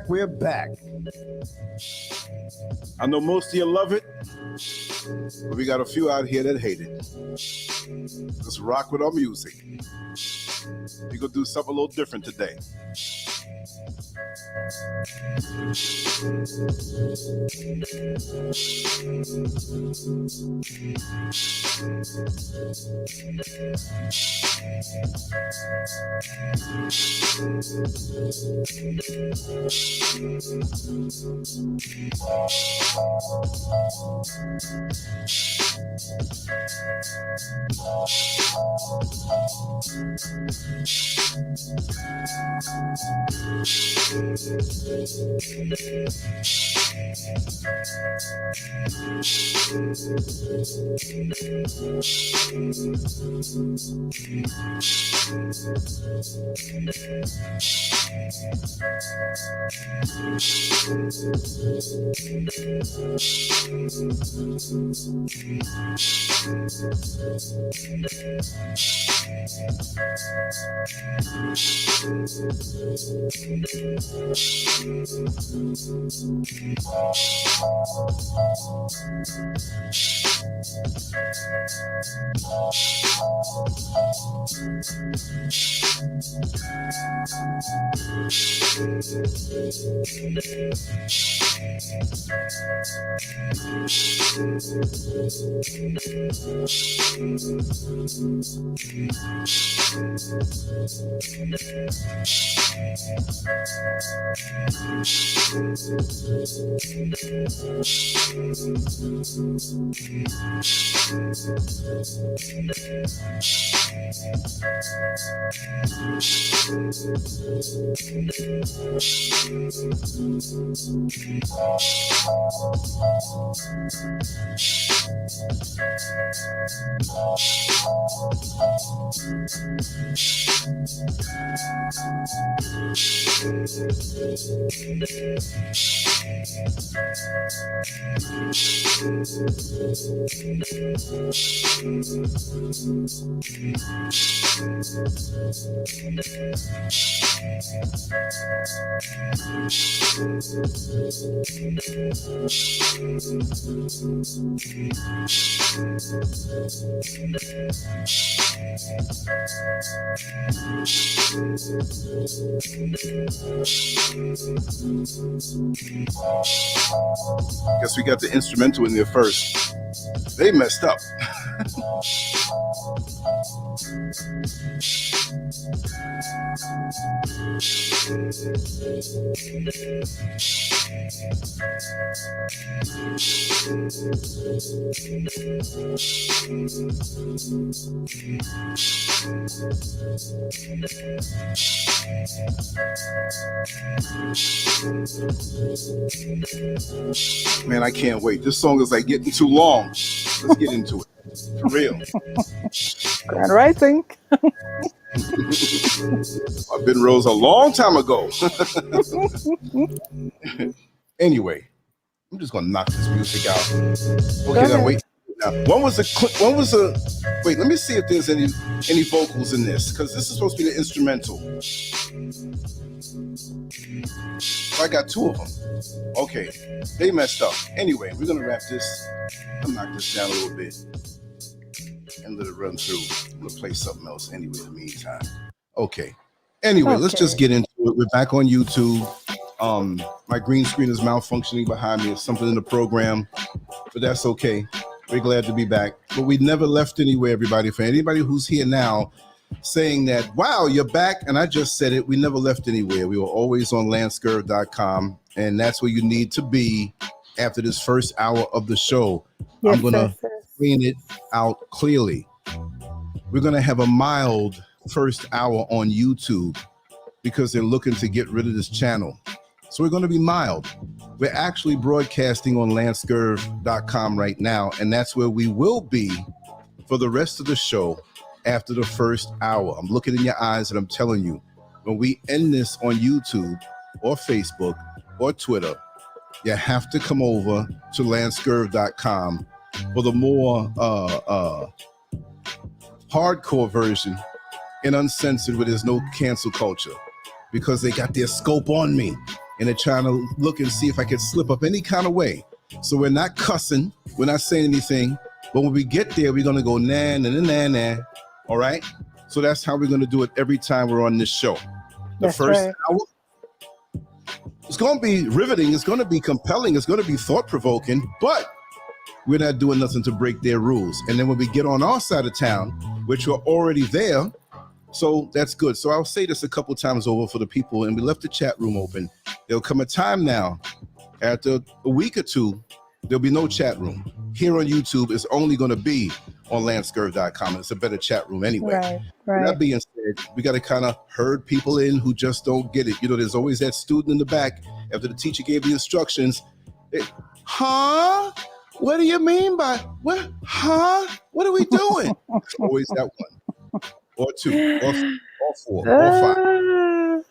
We're back. I know most of you love it, but we got a few out here that hate it. Let's rock with our music. We're gonna do something a little different today. Guess we got the instrumental in there first. They messed up. Man, I can't wait. This song is like getting too long. Let's get into it. For real. Grand Rising. I've been Rose a long time ago. Anyway, I'm just gonna knock this music out. Okay, now wait. Now, wait, let me see if there's any vocals in this, because this is supposed to be the instrumental. I got two of them. Okay, they messed up. Anyway, we're gonna wrap this. I'll knock this down a little bit and let it run through. I'm gonna play something else anyway in the meantime. Okay. Anyway, let's just get into it. We're back on YouTube. My green screen is malfunctioning behind me. It's something in the program, but that's okay. We're glad to be back. But we never left anywhere, everybody. For anybody who's here now saying that, wow, you're back, and I just said it, we never left anywhere. We were always on LanceScurv.com, and that's where you need to be after this first hour of the show. Yes, I'm going to explain it out clearly. We're going to have a mild first hour on YouTube because they're looking to get rid of this channel. So we're going to be mild. We're actually broadcasting on LanceScurv.com right now, and that's where we will be for the rest of the show after the first hour. I'm looking in your eyes and I'm telling you, when we end this on YouTube or Facebook or Twitter, you have to come over to LanceScurv.com for the more hardcore version and uncensored where there's no cancel culture, because they got their scope on me and they're trying to look and see if I can slip up any kind of way. So we're not cussing, we're not saying anything, but when we get there, we're going to go nah, nah, nah, nah, nah. All right? So that's how we're going to do it every time we're on this show. The first hour, it's going to be riveting, it's going to be compelling, it's going to be thought-provoking, but we're not doing nothing to break their rules. And then when we get on our side of town, which we're already there, so that's good. So I'll say this a couple times over for the people, and we left the chat room open. There'll come a time now, after a week or two, there'll be no chat room. Here on YouTube, it's only going to be on LanceScurv.com. It's a better chat room anyway. Right. That being said, we got to kind of herd people in who just don't get it. You know, there's always that student in the back after the teacher gave the instructions. What do you mean by what? What are we doing? Always that one, or two, or four, or five.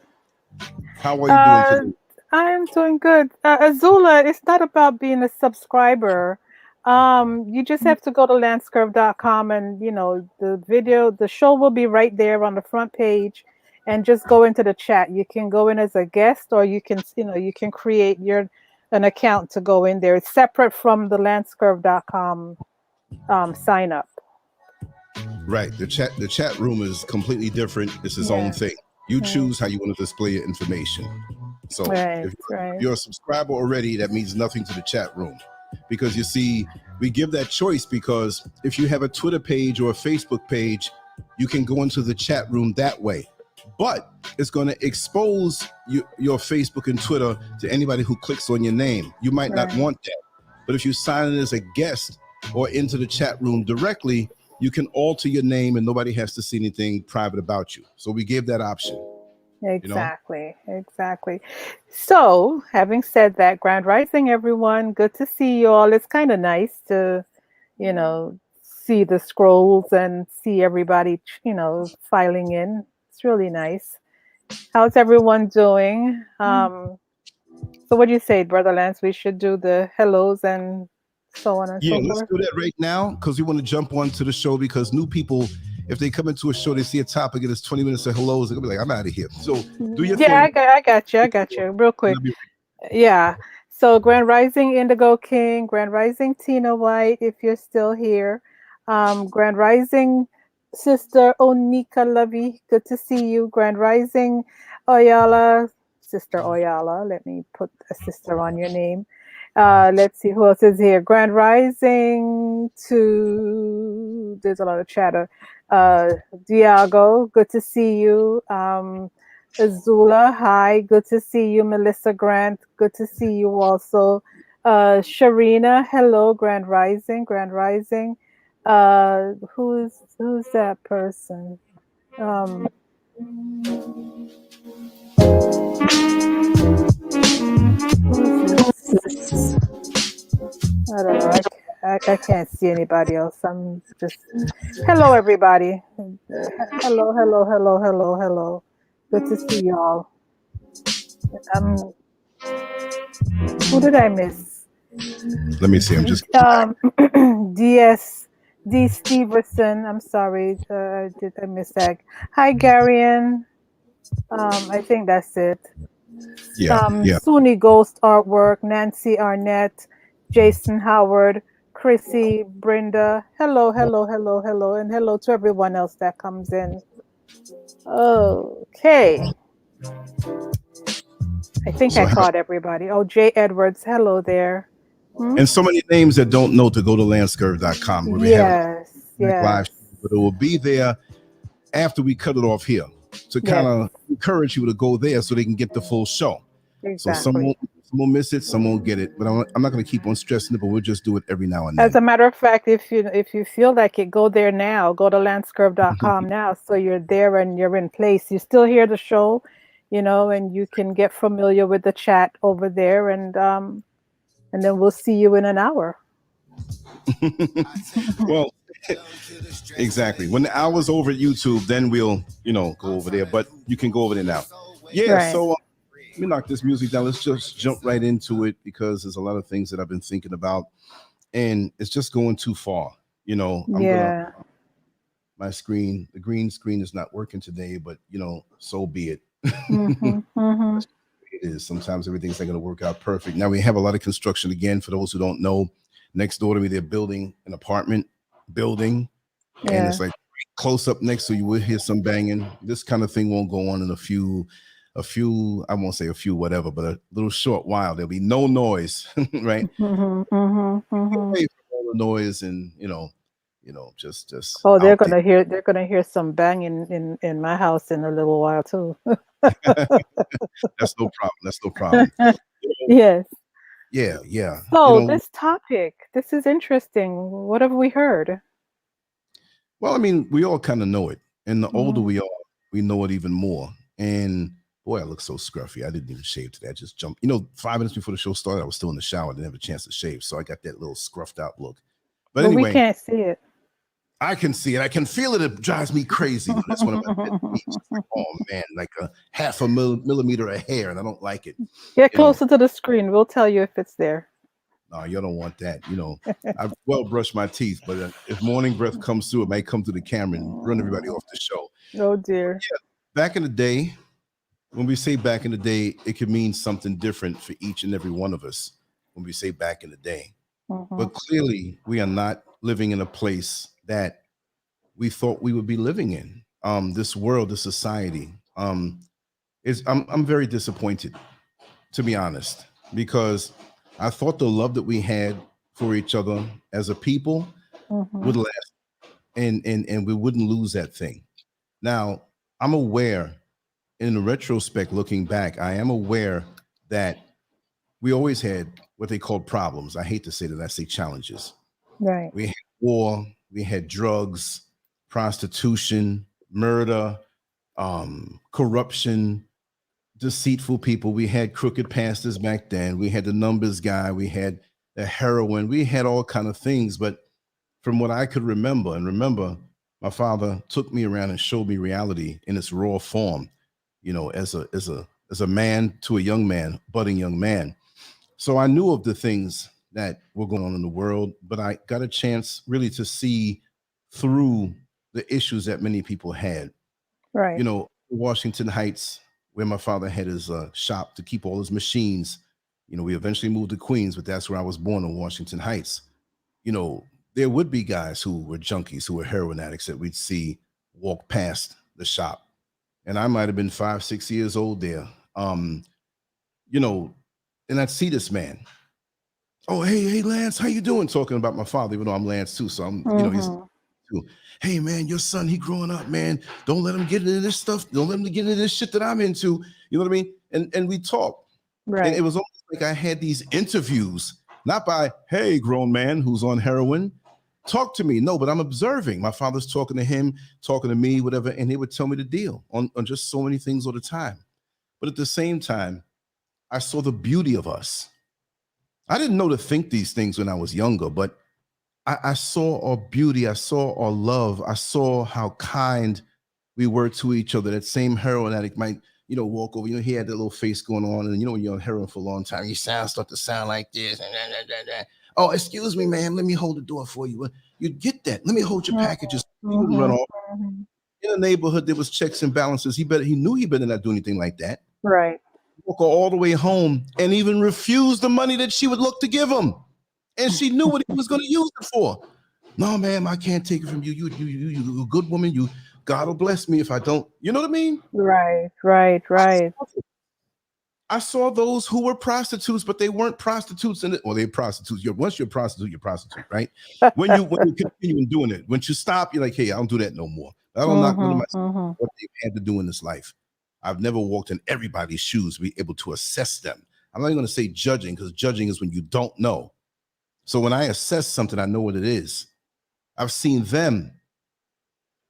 How are you doing today? I'm doing good. Azula, it's not about being a subscriber. You just have to go to LanceScurv.com, and the show will be right there on the front page, and just go into the chat. You can go in as a guest, or you can create an account to go in there. It's separate from the LanceScurv.com sign up. Right. The chat room is completely different. It's its own thing. You choose how you want to display your information. So if you're a subscriber already, that means nothing to the chat room, because you see, we give that choice, because if you have a Twitter page or a Facebook page, you can go into the chat room that way. But it's going to expose your Facebook and Twitter to anybody who clicks on your name. You might not want that. But if you sign in as a guest or into the chat room directly, you can alter your name and nobody has to see anything private about you. So we gave that option. Exactly. So, having said that, Grand Rising, everyone, good to see you all. It's kind of nice to, see the scrolls and see everybody, filing in. It's really nice. How's everyone doing? So what do you say, Brother Lance? We should do the hellos and so on and so forth? Yeah, let's do that right now, because we want to jump onto the show, because new people, if they come into a show, they see a topic and it's 20 minutes of hellos, they're going to be like, I'm out of here. So do your thing. Yeah, I got you. Real quick. Yeah. So Grand Rising Indigo King, Grand Rising Tina White, if you're still here. Grand Rising Sister Onika Lovey, good to see you. Grand Rising Oyala, Sister Oyala. Let me put a sister on your name. Let's see who else is here. Grand Rising to, there's a lot of chatter. Diago, good to see you. Azula, hi, good to see you. Melissa Grant, good to see you also. Sharina, hello, Grand Rising. Who's that person? I don't know. I can't see anybody else. I'm just, hello, everybody. Hello. Good to see y'all. Who did I miss? Let me see. I'm just D. Steverson. I'm sorry. Did I miss that? Hi, Garian. I think that's it. Suni Ghost Artwork, Nancy Arnett, Jason Howard, Chrissy, Brenda. Hello, and hello to everyone else that comes in. Okay. I think I caught everybody. Oh, Jay Edwards, hello there. And so many names that don't know to go to landscurv.com where we have live, but it will be there after we cut it off here to kind of encourage you to go there so they can get the full show. So some won't miss it, some won't get it, but I'm not going to keep on stressing it, but we'll just do it every now and then. As a matter of fact, if you feel like it, go there now. Go to landscurv.com now, so you're there and you're in place. You still hear the show, and you can get familiar with the chat over there, and then we'll see you in an hour. Well, exactly. When the hour's over at YouTube, then we'll, go over there. But you can go over there now. Yeah. Right. So let me knock this music down. Let's just jump right into it because there's a lot of things that I've been thinking about, and it's just going too far. My screen, the green screen is not working today, but so be it. It is. Sometimes everything's not going to work out perfect. Now we have a lot of construction again. For those who don't know, next door to me, they're building an apartment building, and it's like close up next, so you will hear some banging. This kind of thing won't go on in a few, I won't say a few, whatever, but a little short while. There'll be no noise, right? Away from all the noise, and just. Oh, they're gonna hear some banging in my house in a little while too. That's no problem. Yes. Yeah. So this topic, this is interesting. What have we heard? Well, I mean, we all kind of know it, and the older we are, we know it even more. And boy, I look so scruffy. I didn't even shave today. I just jumped. 5 minutes before the show started, I was still in the shower. I didn't have a chance to shave, so I got that little scruffed out look. But anyway, we can't see it. I can see it. I can feel it. It drives me crazy. That's one of my oh man, like a half a millimeter of hair, and I don't like it. Get closer to the screen. We'll tell you if it's there. No, you don't want that. I've well brushed my teeth, but if morning breath comes through, it may come through the camera and run everybody off the show. Oh dear. Back in the day, when we say back in the day, it could mean something different for each and every one of us when we say back in the day. But clearly, we are not living in a place that we thought we would be living in. This world, this society, I'm very disappointed, to be honest, because I thought the love that we had for each other as a people would last, and we wouldn't lose that thing. Now, I'm aware, in retrospect, looking back, I am aware that we always had what they called problems. I hate to say that, I say challenges. Right. We had war, we had drugs, prostitution, murder, corruption, deceitful people. We had crooked pastors back then. We had the numbers guy. We had the heroin. We had all kind of things. But from what I could remember, my father took me around and showed me reality in its raw form, as a man to a young man, budding young man. So I knew of the things that were going on in the world, but I got a chance really to see through the issues that many people had. Right. Washington Heights, where my father had his shop to keep all his machines. We eventually moved to Queens, but that's where I was born, in Washington Heights. There would be guys who were junkies, who were heroin addicts that we'd see walk past the shop. And I might have been 5, 6 years old there. And I'd see this man. Oh, hey, Lance, how you doing? Talking about my father, even though I'm Lance too. So I'm, he's too. Hey man, your son, he growing up, man. Don't let him get into this stuff. Don't let him get into this shit that I'm into. You know what I mean? And we talk. Right. And it was almost like I had these interviews, not by, hey, grown man who's on heroin, talk to me. No, but I'm observing. My father's talking to him, talking to me, whatever, and he would tell me the deal on just so many things all the time. But at the same time, I saw the beauty of us. I didn't know to think these things when I was younger, but I saw our beauty. I saw our love. I saw how kind we were to each other. That same heroin addict might, walk over. He had that little face going on, and when you're on heroin for a long time, you start to sound like this. Oh, excuse me, ma'am. Let me hold the door for you. You get that? Let me hold your packages. He wouldn't run off. In the neighborhood, there was checks and balances. He knew he better not do anything like that. Right. Walk her all the way home and even refuse the money that she would look to give him. And she knew what he was going to use it for. No, ma'am, I can't take it from you. You a good woman. God will bless me if I don't. You know what I mean? Right. I saw those who were prostitutes, but they weren't prostitutes in it. Well, they're prostitutes. Once you're a prostitute, you're a prostitute, right? When you continue doing it, once you stop, you're like, hey, I don't do that no more. I don't knock none of my what they've had to do in this life. I've never walked in everybody's shoes to be able to assess them. I'm not even going to say judging, because judging is when you don't know. So when I assess something, I know what it is. I've seen them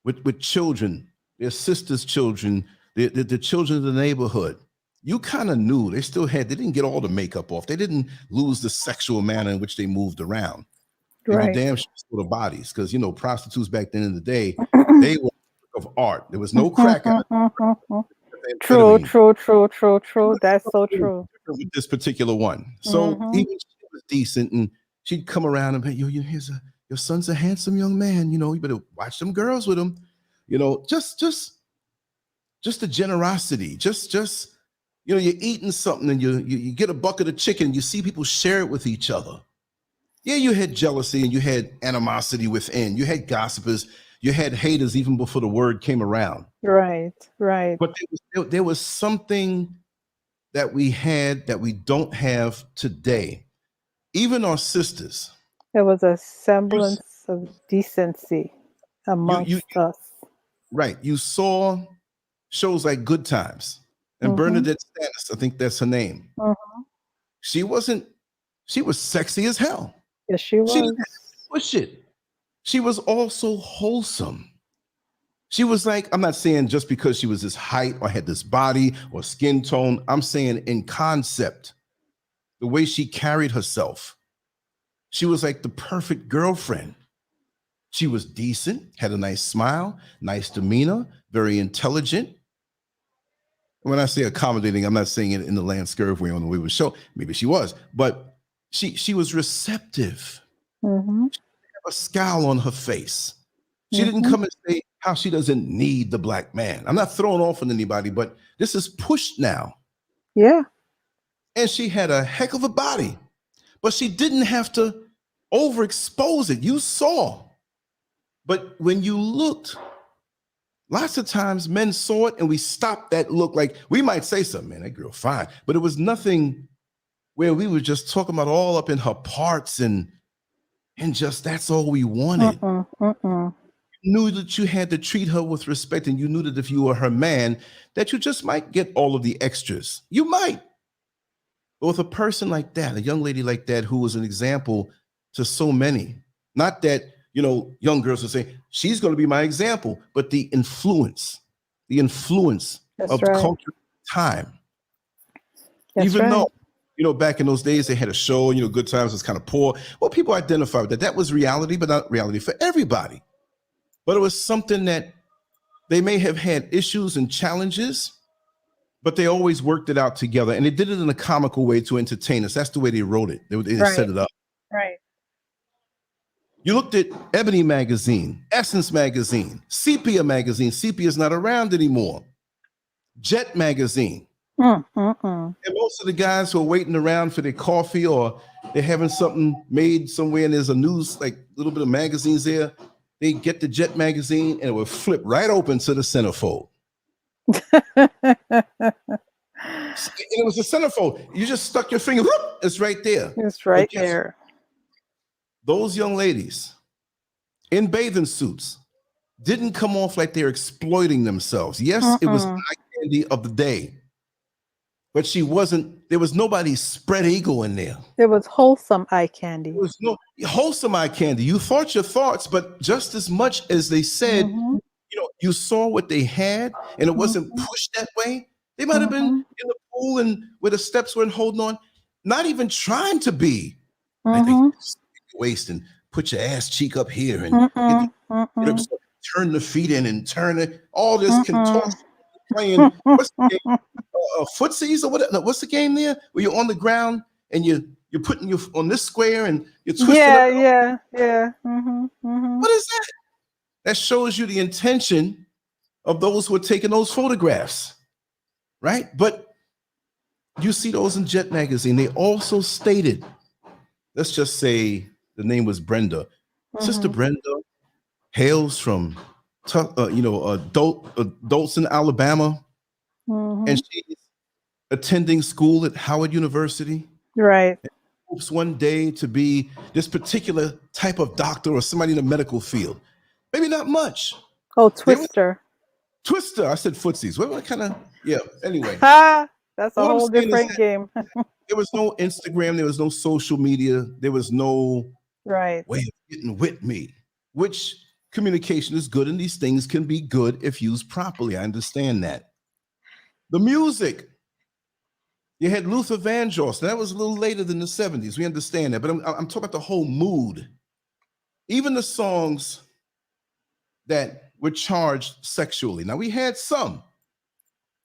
with children, their sisters' children, the children of the neighborhood. You kind of knew they didn't get all the makeup off. They didn't lose the sexual manner in which they moved around. Right. And you damn sure saw the bodies, because, prostitutes back then in the day, they were of art. There was no crack at it. True. That's so true. With this particular one. So even she was decent, and she'd come around and, your son's a handsome young man. You better watch them girls with him. Just the generosity. Just you're eating something and you get a bucket of chicken. You see people share it with each other. Yeah, you had jealousy and you had animosity within. You had gossipers. You had haters even before the word came around. Right. But there was something that we had that we don't have today. Even our sisters. There was a semblance of decency amongst us. Right. You saw shows like Good Times. And Bernadette Stanis, I think that's her name. She was sexy as hell. Yes, she was. She didn't push it. She was also wholesome. She was like, I'm not saying just because she was this height or had this body or skin tone. I'm saying in concept, the way she carried herself. She was like the perfect girlfriend. She was decent, had a nice smile, nice demeanor, very intelligent. When I say accommodating, I'm not saying it in the Lance Scurv way on the way we show. Maybe she was, but she was receptive. She had a scowl on her face. She didn't come and say how she doesn't need the black man. I'm not throwing off on anybody, but this is pushed now. Yeah. And she had a heck of a body, but she didn't have to overexpose it. You saw. But when you looked, lots of times men saw it and we stopped that look. Like, we might say something, man, that girl fine, but it was nothing where we were just talking about all up in her parts and just that's all we wanted. You knew that you had to treat her with respect, and you knew that if you were her man, that you just might get all of the extras. You might. But with a person like that, a young lady like that, who was an example to so many, not that, young girls will say, she's going to be my example, but the influence of the culture time. Even though, back in those days, they had a show, Good Times was kind of poor. Well, people identified with that. That was reality, but not reality for everybody. But it was something that they may have had issues and challenges, but they always worked it out together. And they did it in a comical way to entertain us. That's the way they wrote it. They set it up. Right. You looked at Ebony Magazine, Essence Magazine, Sepia Magazine. Sepia is not around anymore. Jet Magazine. And most of the guys who are waiting around for their coffee, or they're having something made somewhere and there's a news, like a little bit of magazines there, they get the Jet Magazine and it would flip right open to the centerfold. And it was the centerfold. You just stuck your finger, whoop, it's right there. It's right there. Those young ladies in bathing suits didn't come off like they're exploiting themselves. Yes, it was eye candy of the day, but there was nobody's spread eagle in there. There was wholesome eye candy. There was no wholesome eye candy. You thought your thoughts, but just as much as they said, you saw what they had, and it wasn't pushed that way. They might have been in the pool and where the steps weren't holding on, not even trying to be. Like they waist and put your ass cheek up here and turn the feet in and turn it. All this contortion playing. What's the game? Footsies or whatever. What's the game there? Where you're on the ground and you're putting you on this square and you're twisting. Yeah. What is that? That shows you the intention of those who are taking those photographs, right? But you see those in Jet Magazine. They also stated, let's just say the name was Brenda. Sister Brenda hails from, Dothan, Alabama, and she's attending school at Howard University. Right. Hopes one day to be this particular type of doctor or somebody in the medical field. Maybe not much. Oh, Twister. Twister. I said footsies. What kind of, yeah, anyway. That's a What I'm whole saying is different that game. there was no Instagram, there was no social media, there was no Right. way of getting with me, which communication is good and these things can be good if used properly. I understand that. The music. You had Luther Vandross. That was a little later than the 70s. We understand that. But I'm talking about the whole mood. Even the songs that were charged sexually. Now, we had some,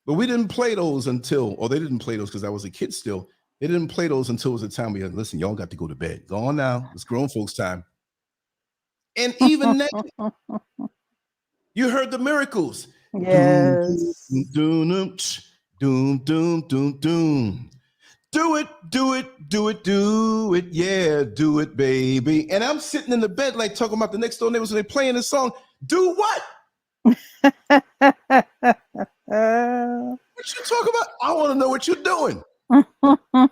but we didn't play those until, or they didn't play those because I was a kid still. They didn't play those until it was the time we had, listen, y'all got to go to bed. Go on now. It's grown folks' time. And even then, you heard the miracles. Yes. Doom, doom, doom, doom, doom, doom. Do it, do it, do it, do it, yeah, do it, baby. And I'm sitting in the bed like talking about the next door neighbors and they're playing this song. Do what? What you talking about? I want to know what you're doing. They're talking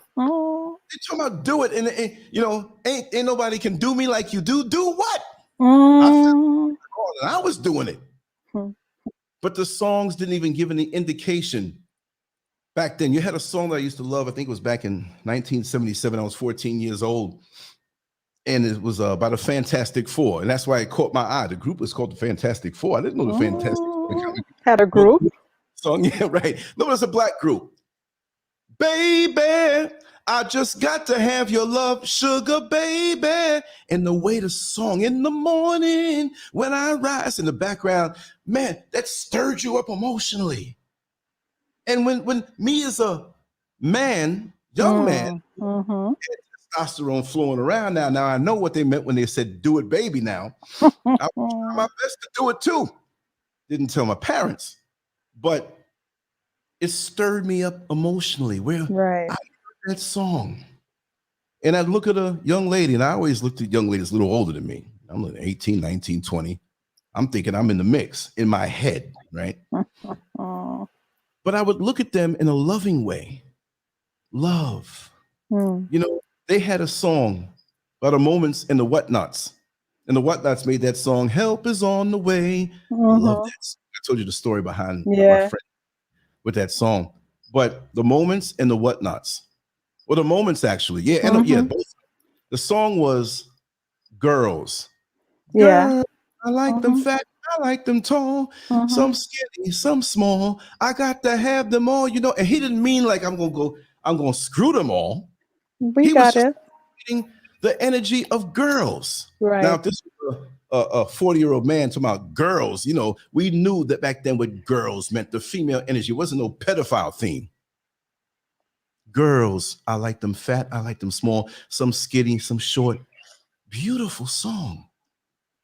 about do it, and you know, ain't nobody can do me like you do. Do what? I was doing it. But the songs didn't even give any indication. Back then, you had a song that I used to love. I think it was back in 1977. I was 14 years old. And it was about a Fantastic Four. And that's why it caught my eye. The group was called the Fantastic Four. I didn't know the Fantastic Four. Had a group? Song, yeah, right. No, it's a black group. Baby, I just got to have your love, sugar baby. And the way the song in the morning when I rise in the background, man, that stirred you up emotionally. And when me as a man, young man, testosterone flowing around now I know what they meant when they said, do it, baby, now. I was trying my best to do it too. Didn't tell my parents, but it stirred me up emotionally where I heard that song. And I'd look at a young lady, and I always looked at young ladies a little older than me. I'm like 18, 19, 20. I'm thinking I'm in the mix in my head, right? But I would look at them in a loving way. Love. You know, they had a song about the moments in the Whatnots. And the Whatnots made that song, Help is on the Way. I love that song. I told you the story behind my friend with that song. But the moments and the Whatnots. Well, the moments actually. Yeah, and yeah, both. The song was Girls. Yeah. Girls, I like them fat, I like them tall, some skinny, some small. I got to have them all, you know. And he didn't mean like I'm gonna screw them all. He was just getting the energy of girls. Right. Now, if this was a 40-year-old man talking about girls, you know, we knew that back then what girls meant, the female energy. It wasn't no pedophile theme. Girls, I like them fat, I like them small, some skinny, some short. Beautiful song.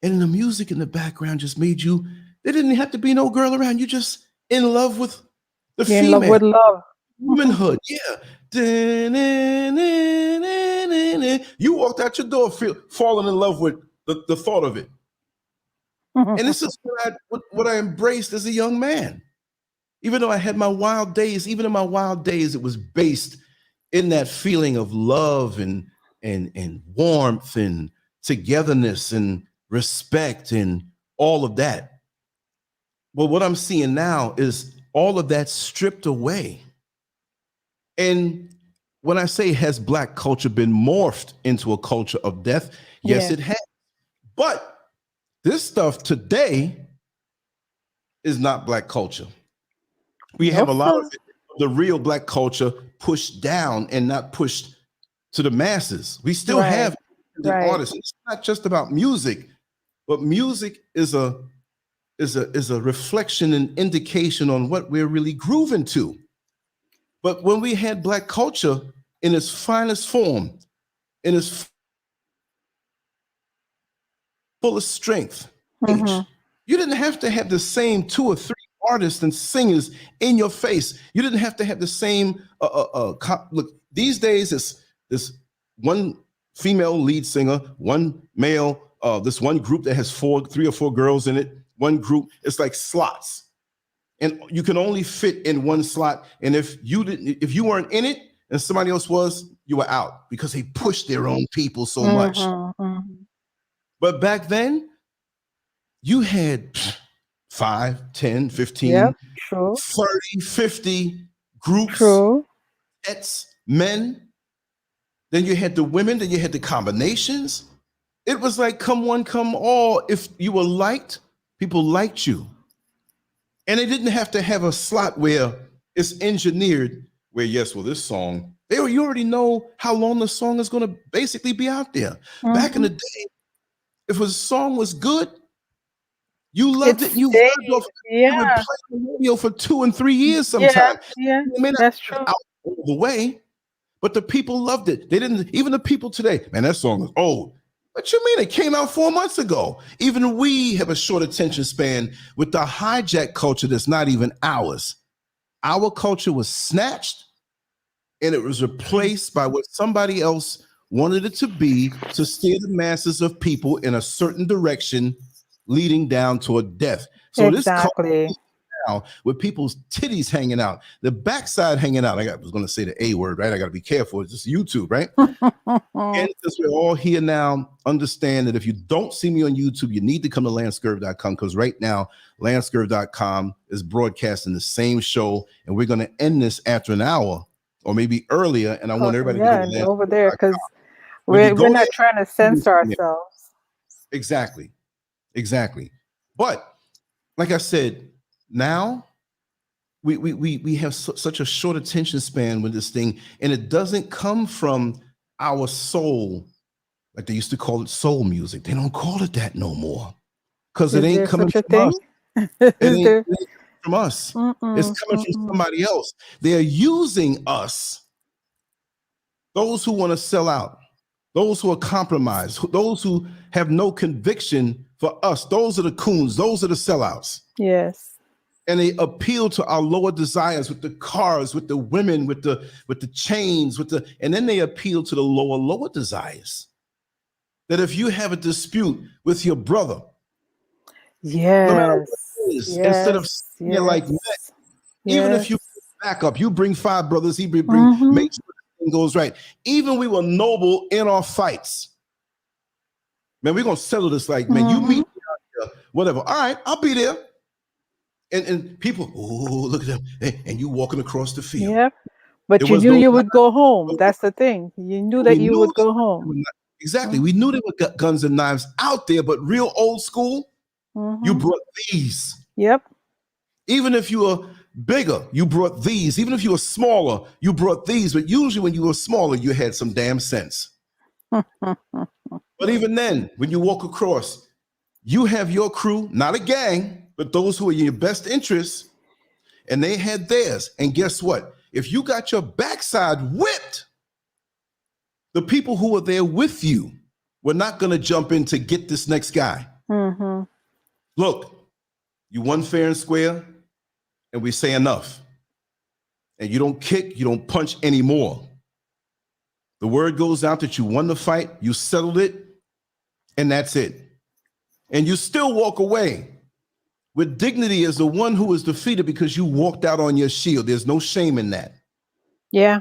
And the music in the background just made you, there didn't have to be no girl around. You just in love with the female. In love with love. Womanhood, yeah. You walked out your door falling in love with the thought of it. And this is what I embraced as a young man. Even though I had my wild days, even in my wild days, it was based in that feeling of love and warmth and togetherness and respect and all of that. But what I'm seeing now is all of that stripped away. And when I say has Black culture been morphed into a culture of death, yes, it has. But this stuff today is not Black culture. We have a lot of it, the real Black culture pushed down and not pushed to the masses. We still have artists. It's not just about music, but music is a reflection and indication on what we're really grooving to. But when we had Black culture in its finest form, in its fullest strength, you didn't have to have the same 2 or 3 artists and singers in your face. You didn't have to have the same, look, these days it's this one female lead singer, one male, this one group that has 3 or 4 girls in it, one group, it's like slots. and you can only fit in one slot. And if you weren't in it and somebody else was, you were out because they pushed their own people so much. But back then, you had 5, 10, 15, 30, 50 groups, sets, men. Then you had the women, then you had the combinations. It was like come one, come all. If you were liked, people liked you. And they didn't have to have a slot where it's engineered, where, yes, well, this song, you already know how long the song is going to basically be out there. Back in the day, if a song was good, you loved it. You would play on the radio for 2 and 3 years sometimes. Yeah, it may not that's true. Out all the way, but the people loved it. They didn't, even the people today, man, that song is old. What you mean? It came out 4 months ago. Even we have a short attention span with the hijack culture that's not even ours. Our culture was snatched and it was replaced by what somebody else wanted it to be, to steer the masses of people in a certain direction, leading down toward death. So this culture now with people's titties hanging out, the backside hanging out. I was going to say the A word, right? I got to be careful. It's just YouTube, right? And since we're all here now, understand that if you don't see me on YouTube, you need to come to LanceScurv.com, because right now, LanceScurv.com is broadcasting the same show, and we're going to end this after an hour or maybe earlier. And I want everybody to go to over there, because we're not trying to censor ourselves. Exactly. But like I said, now we have such a short attention span with this thing, and it doesn't come from our soul, like they used to call it soul music. They don't call it that no more, because it ain't coming from us. It ain't from us. It's coming from somebody else. They're using us. Those who want to sell out, those who are compromised, those who have no conviction for us, those are the coons, those are the sellouts. Yes. And they appeal to our lower desires with the cars, with the women, with the chains, and then they appeal to the lower desires. That if you have a dispute with your brother, no matter what it is, instead of like that, even if you back up, you bring 5 brothers, he make sure the thing goes right. Even we were noble in our fights. Man, we're gonna settle this like, man, you meet me out here, whatever. All right, I'll be there. And people, oh, look at them. And you walking across the field. Yep. But you knew you would go home. That's the thing. You knew that you would go home. Exactly. We knew there were guns and knives out there, but real old school, you brought these. Yep. Even if you were bigger, you brought these. Even if you were smaller, you brought these. But usually when you were smaller, you had some damn sense. But even then, when you walk across, you have your crew, not a gang, but those who are in your best interests, and they had theirs. And guess what? If you got your backside whipped, the people who were there with you were not going to jump in to get this next guy. Look, you won fair and square, and we say enough. And you don't kick, you don't punch anymore. The word goes out that you won the fight, you settled it, and that's it. And you still walk away with dignity as the one who was defeated because you walked out on your shield. There's no shame in that. Yeah.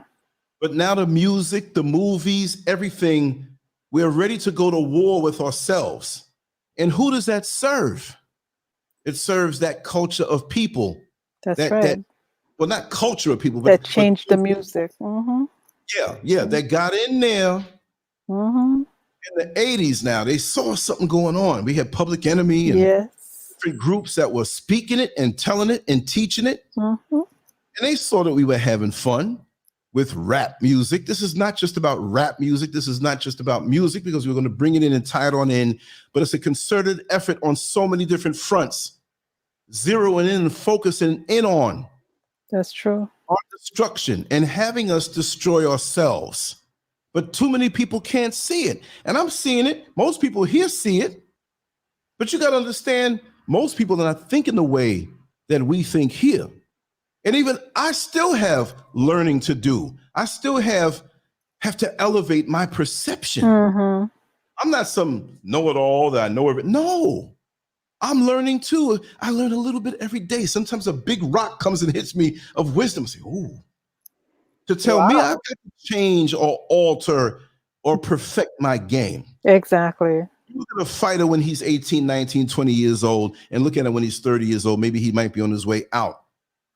But now the music, the movies, everything, we're ready to go to war with ourselves. And who does that serve? It serves that culture of people. That's right. Well, not culture of people, but that changed the music. Yeah, that got in there. In the 80s now, they saw something going on. We had Public Enemy and different groups that were speaking it and telling it and teaching it. And they saw that we were having fun with rap music. This is not just about rap music. This is not just about music, because we're going to bring it in and tie it on in, but it's a concerted effort on so many different fronts, zeroing in and focusing in on. That's true. Our destruction and having us destroy ourselves. But too many people can't see it. And I'm seeing it. Most people here see it. But you got to understand, most people are not thinking the way that we think here. And even I still have learning to do. I still have to elevate my perception. I'm not some know-it-all that I know everything. No. I'm learning too. I learn a little bit every day. Sometimes a big rock comes and hits me of wisdom. I say, ooh, to tell me I've got to change or alter or perfect my game. Exactly. Look at a fighter when he's 18, 19, 20 years old, and look at him when he's 30 years old. Maybe he might be on his way out,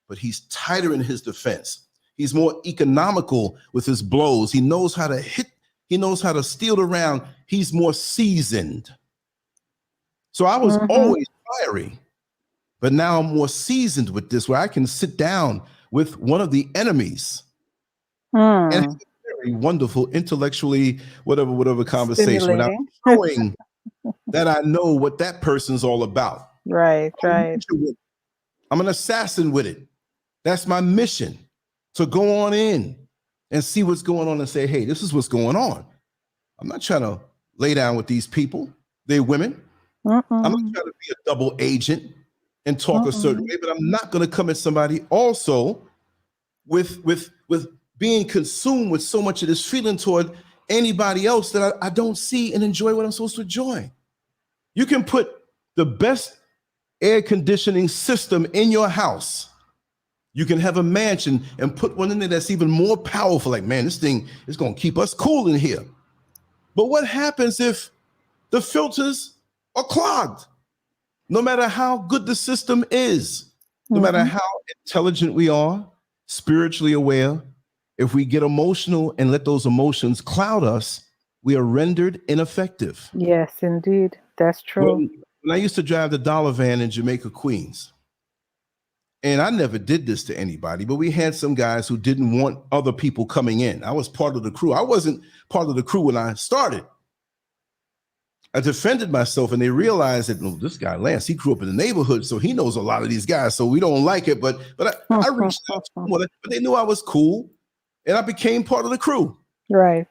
but he's tighter in his defense. He's more economical with his blows. He knows how to hit. He knows how to steal the round. He's more seasoned. So I was always fiery, but now I'm more seasoned with this, where I can sit down with one of the enemies and have a very wonderful, intellectually, whatever conversation without showing that I know what that person's all about. Right. I'm an assassin with it. That's my mission, to go on in and see what's going on and say, hey, this is what's going on. I'm not trying to lay down with these people. They're women. I'm not trying to be a double agent and talk a certain way, but I'm not going to come at somebody also with being consumed with so much of this feeling toward anybody else that I don't see and enjoy what I'm supposed to enjoy. You can put the best air conditioning system in your house. You can have a mansion and put one in there that's even more powerful. Like, man, this thing is going to keep us cool in here. But what happens if the filters are clogged? No matter how good the system is, no matter how intelligent we are, spiritually aware, if we get emotional and let those emotions cloud us, we are rendered ineffective. Yes, indeed. That's true. When I used to drive the dollar van in Jamaica, Queens, and I never did this to anybody, but we had some guys who didn't want other people coming in. I was part of the crew. I wasn't part of the crew when I started. I defended myself, and they realized that, no, this guy, Lance, he grew up in the neighborhood, so he knows a lot of these guys, so we don't like it. But I reached out to them, but they knew I was cool, and I became part of the crew. Right.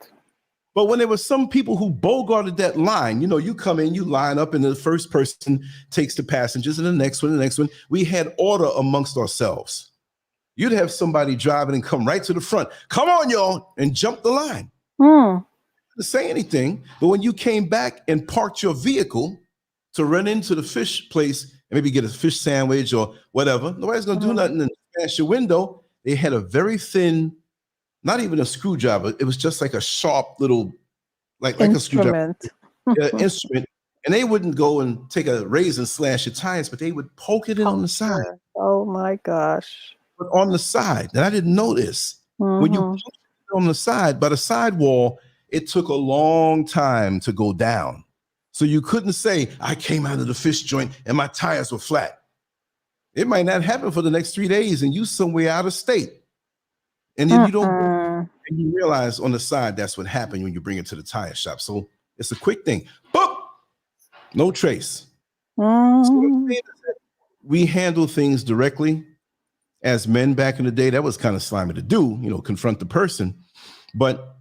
But when there were some people who bogarted that line, you come in, you line up, and the first person takes the passengers, and the next one. We had order amongst ourselves. You'd have somebody driving and come right to the front. Come on, y'all, and jump the line. To say anything, but when you came back and parked your vehicle to run into the fish place and maybe get a fish sandwich or whatever, nobody's going to do nothing and smash your window. They had a very thin, not even a screwdriver. It was just like a sharp little, like a screwdriver instrument. And they wouldn't go and take a razor and slash your tires, but they would poke it in on the side. Oh my gosh. But on the side, and I didn't know this. When you poke it on the side, by the sidewall, it took a long time to go down. So you couldn't say, I came out of the fish joint and my tires were flat. It might not happen for the next 3 days and you somewhere out of state. And then you don't, and you realize on the side, that's what happened when you bring it to the tire shop. So it's a quick thing. Boop! No trace. So we handle things directly. As men back in the day, that was kind of slimy to do, confront the person. But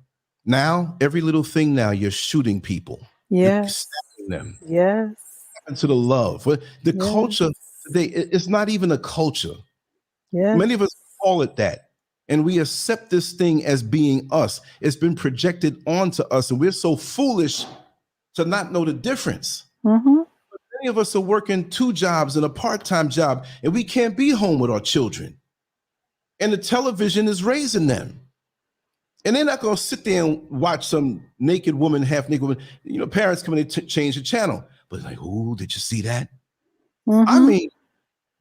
now, every little thing now, you're shooting people. Yes. You're stabbing them. Yes. And to the love. The culture today, it's not even a culture. Yes. Many of us call it that. And we accept this thing as being us. It's been projected onto us. And we're so foolish to not know the difference. But many of us are working 2 jobs and a part-time job, and we can't be home with our children. And the television is raising them. And they're not going to sit there and watch some naked woman, half naked woman. Parents come in and change the channel. But like, oh, did you see that? I mean,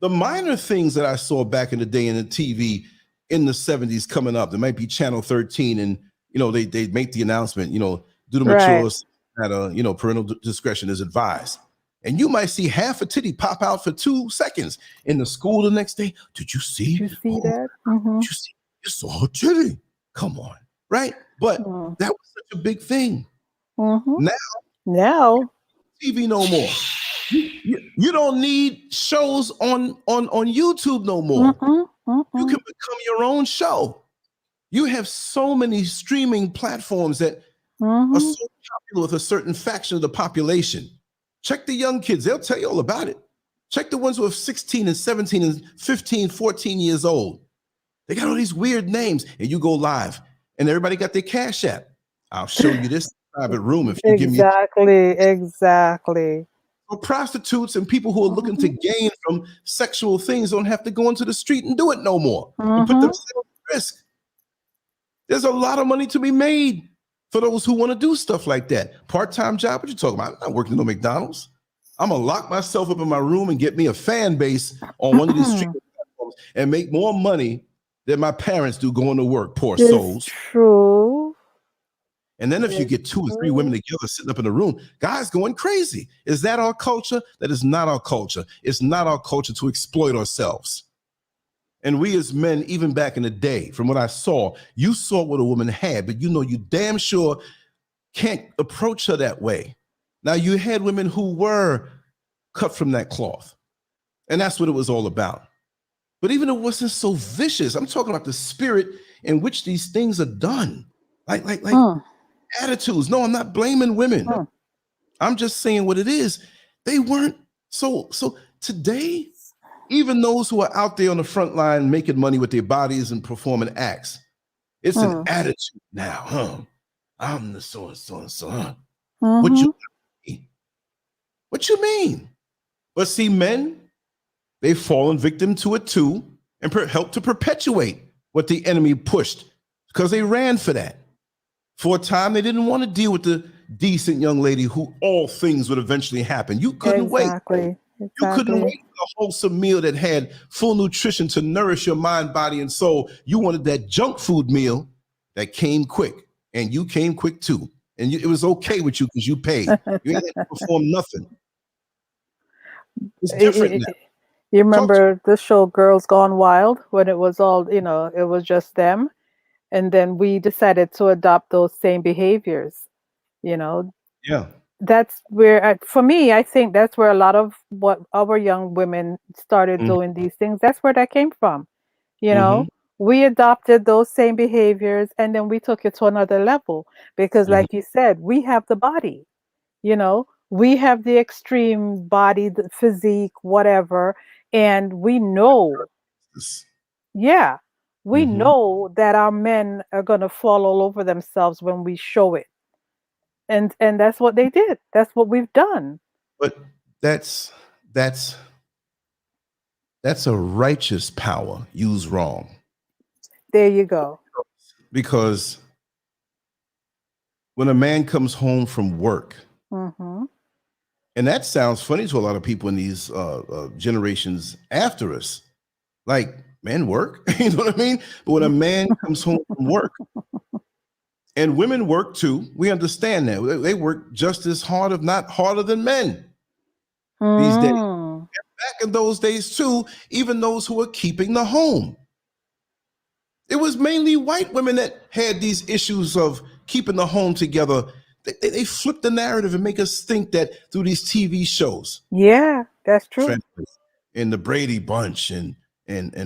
the minor things that I saw back in the day in the TV in the 70s coming up, there might be Channel 13 and, they make the announcement, do the matures at parental discretion is advised. And you might see half a titty pop out for 2 seconds in the school the next day. Did you see? Did you see that? Did you see? You saw a titty. Come on. Right? But that was such a big thing. Now, TV no more. You don't need shows on YouTube no more. You can become your own show. You have so many streaming platforms that are so popular with a certain faction of the population. Check the young kids. They'll tell you all about it. Check the ones who are 16 and 17 and 15, 14 years old. They got all these weird names, and you go live. And everybody got their CASHAPP. I'll show you this private room if you give me. Exactly. So prostitutes and people who are looking to gain from sexual things don't have to go into the street and do it no more and put themselves at risk. There's a lot of money to be made for those who want to do stuff like that. Part-time job, what you talking about? I'm not working at no McDonald's. I'm going to lock myself up in my room and get me a fan base on one of these street platforms and make more money than my parents do going to work, poor souls. True. And then if you get 2 or 3 women together sitting up in a room, guys going crazy. Is that our culture? That is not our culture. It's not our culture to exploit ourselves. And we as men, even back in the day, from what I saw, you saw what a woman had, but you know you damn sure can't approach her that way. Now, you had women who were cut from that cloth, and that's what it was all about. But even it wasn't so vicious. I'm talking about the spirit in which these things are done. Like attitudes. No, I'm not blaming women. I'm just saying what it is. They weren't so today, even those who are out there on the front line making money with their bodies and performing acts, it's an attitude now, I'm the so and so and so. What you mean? What you mean? But see, men, they've fallen victim to it too, and helped to perpetuate what the enemy pushed because they ran for that. For a time, they didn't want to deal with the decent young lady who all things would eventually happen. You couldn't wait. You couldn't wait for a wholesome meal that had full nutrition to nourish your mind, body, and soul. You wanted that junk food meal that came quick, and you came quick too. And it was okay with you because you paid. You ain't had to perform nothing. It's different now. You remember the show Girls Gone Wild when it was all, it was just them. And then we decided to adopt those same behaviors, Yeah. That's where, for me, I think that's where a lot of what our young women started doing these things. That's where that came from. We adopted those same behaviors and then we took it to another level because like you said, we have the body, we have the extreme body, the physique, whatever. And we know, we know that our men are going to fall all over themselves when we show it. And that's what they did. That's what we've done. But that's a righteous power used wrong. There you go. Because when a man comes home from work, and that sounds funny to a lot of people in these generations after us, like, men work, you know what I mean? But when a man comes home from work, and women work too, we understand that. They work just as hard, if not harder than men these days. And back in those days too, even those who were keeping the home. It was mainly white women that had these issues of keeping the home together. They flip the narrative and make us think that through these TV shows. Yeah, that's true. In the Brady Bunch and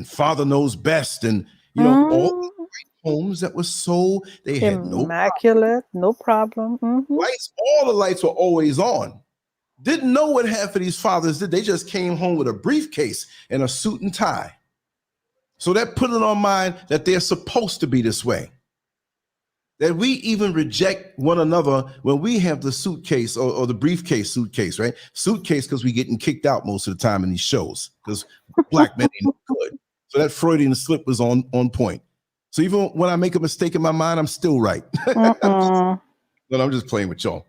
Father Knows Best and all the white homes that were so they had immaculate, no problem. Lights, all the lights were always on. Didn't know what half of these fathers did. They just came home with a briefcase and a suit and tie. So that put it on mind that they're supposed to be this way. That we even reject one another when we have the suitcase or the briefcase suitcase, right? Suitcase because we're getting kicked out most of the time in these shows because black men ain't good. So that Freudian slip was on point. So even when I make a mistake in my mind, I'm still right. I'm just playing with y'all.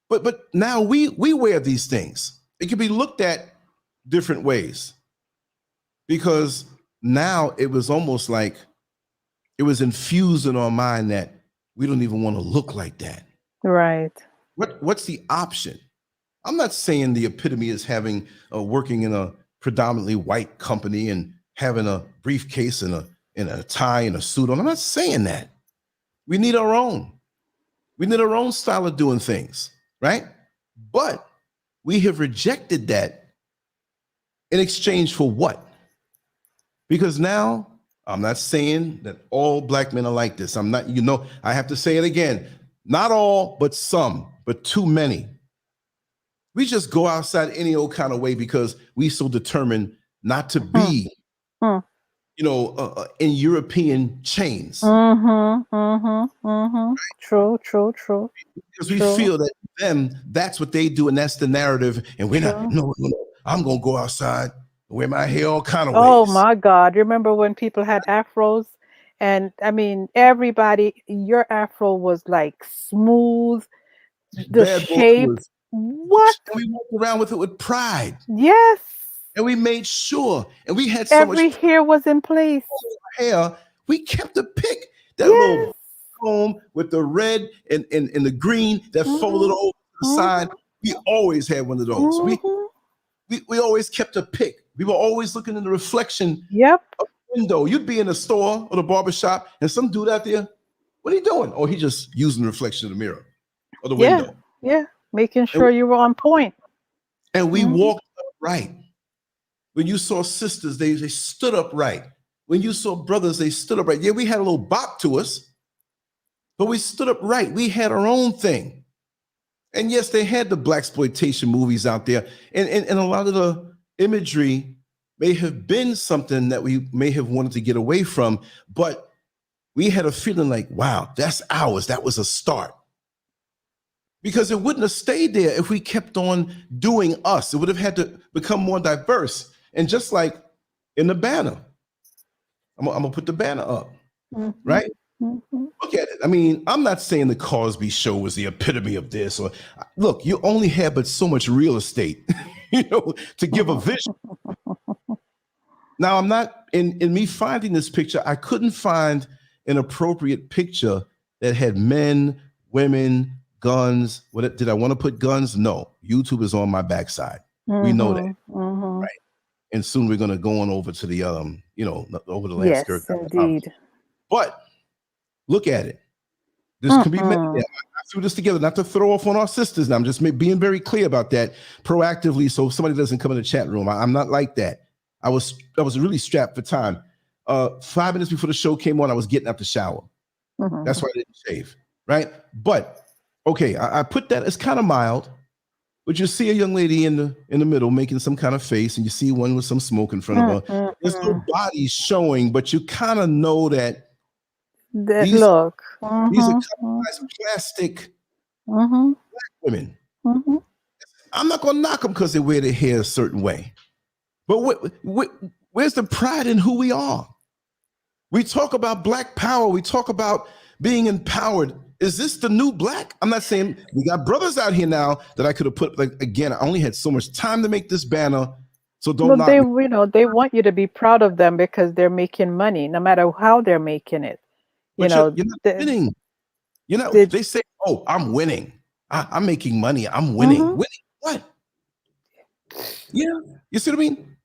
But now we wear these things. It can be looked at different ways because now it was almost like it was infused in our mind that we don't even want to look like that. Right. What's the option? I'm not saying the epitome is having working in a predominantly white company and having a briefcase and a tie and a suit on. I'm not saying that. We need our own. We need our own style of doing things, right? But we have rejected that in exchange for what? Because now, I'm not saying that all black men are like this. I'm not, I have to say it again. Not all, but some, but too many. We just go outside any old kind of way because we so determined not to be in European chains. True. Because we feel that that's what they do, and that's the narrative. And we're not, no, I'm going to go outside and wear my hair all kind of ways. Oh my God. Remember when people had afros? And I mean, everybody, your afro was like smooth, the shape. What? And we walked around with it with pride. Yes. And we made sure, and we had so much hair was in place. Hair, we kept the pick. That little comb with the red and the green that folded over to the side. We always had one of those. We always kept a pick. We were always looking in the reflection of the window. You'd be in the store or the barbershop, and some dude out there, what are you doing? Oh, he's just using the reflection of the mirror or the window. Yeah, making sure you were on point. And we walked upright. When you saw sisters, they stood upright. When you saw brothers, they stood upright. Yeah, we had a little bop to us, but we stood upright. We had our own thing. And yes, they had the blaxploitation movies out there. And a lot of the imagery may have been something that we may have wanted to get away from, but we had a feeling like, wow, that's ours. That was a start. Because it wouldn't have stayed there if we kept on doing us. It would have had to become more diverse. And just like in the banner, I'm gonna put the banner up, right? Look at it. I mean, I'm not saying the Cosby Show was the epitome of this. Or look, you only have but so much real estate, to give a vision. Now, I'm not in me finding this picture. I couldn't find an appropriate picture that had men, women, guns. What did I want to put guns? No, YouTube is on my backside. We know that, right? And soon we're going to go on over to the over the Landscurv. Yes, indeed. But look at it. This can be made. I threw this together not to throw off on our sisters. Now I'm just being very clear about that proactively, so somebody doesn't come in the chat room. I'm not like that. I was really strapped for time. 5 minutes before the show came on, I was getting out the shower. That's why I didn't shave, right? But okay, I put that as kind of mild. But you see a young lady in the middle making some kind of face, and you see one with some smoke in front of her. There's no body showing, but you kind of know that these are plastic black women. I'm not gonna knock them because they wear their hair a certain way, but where's the pride in who we are? We talk about Black power. We talk about being empowered. Is this the new black? I'm not saying we got brothers out here now that I could have put, like, again, I only had so much time to make this banner. So don't knock me. They want you to be proud of them because they're making money, no matter how they're making it. You're not winning. They say, oh, I'm winning. I'm making money. I'm winning. Winning what? Yeah. You see what I mean?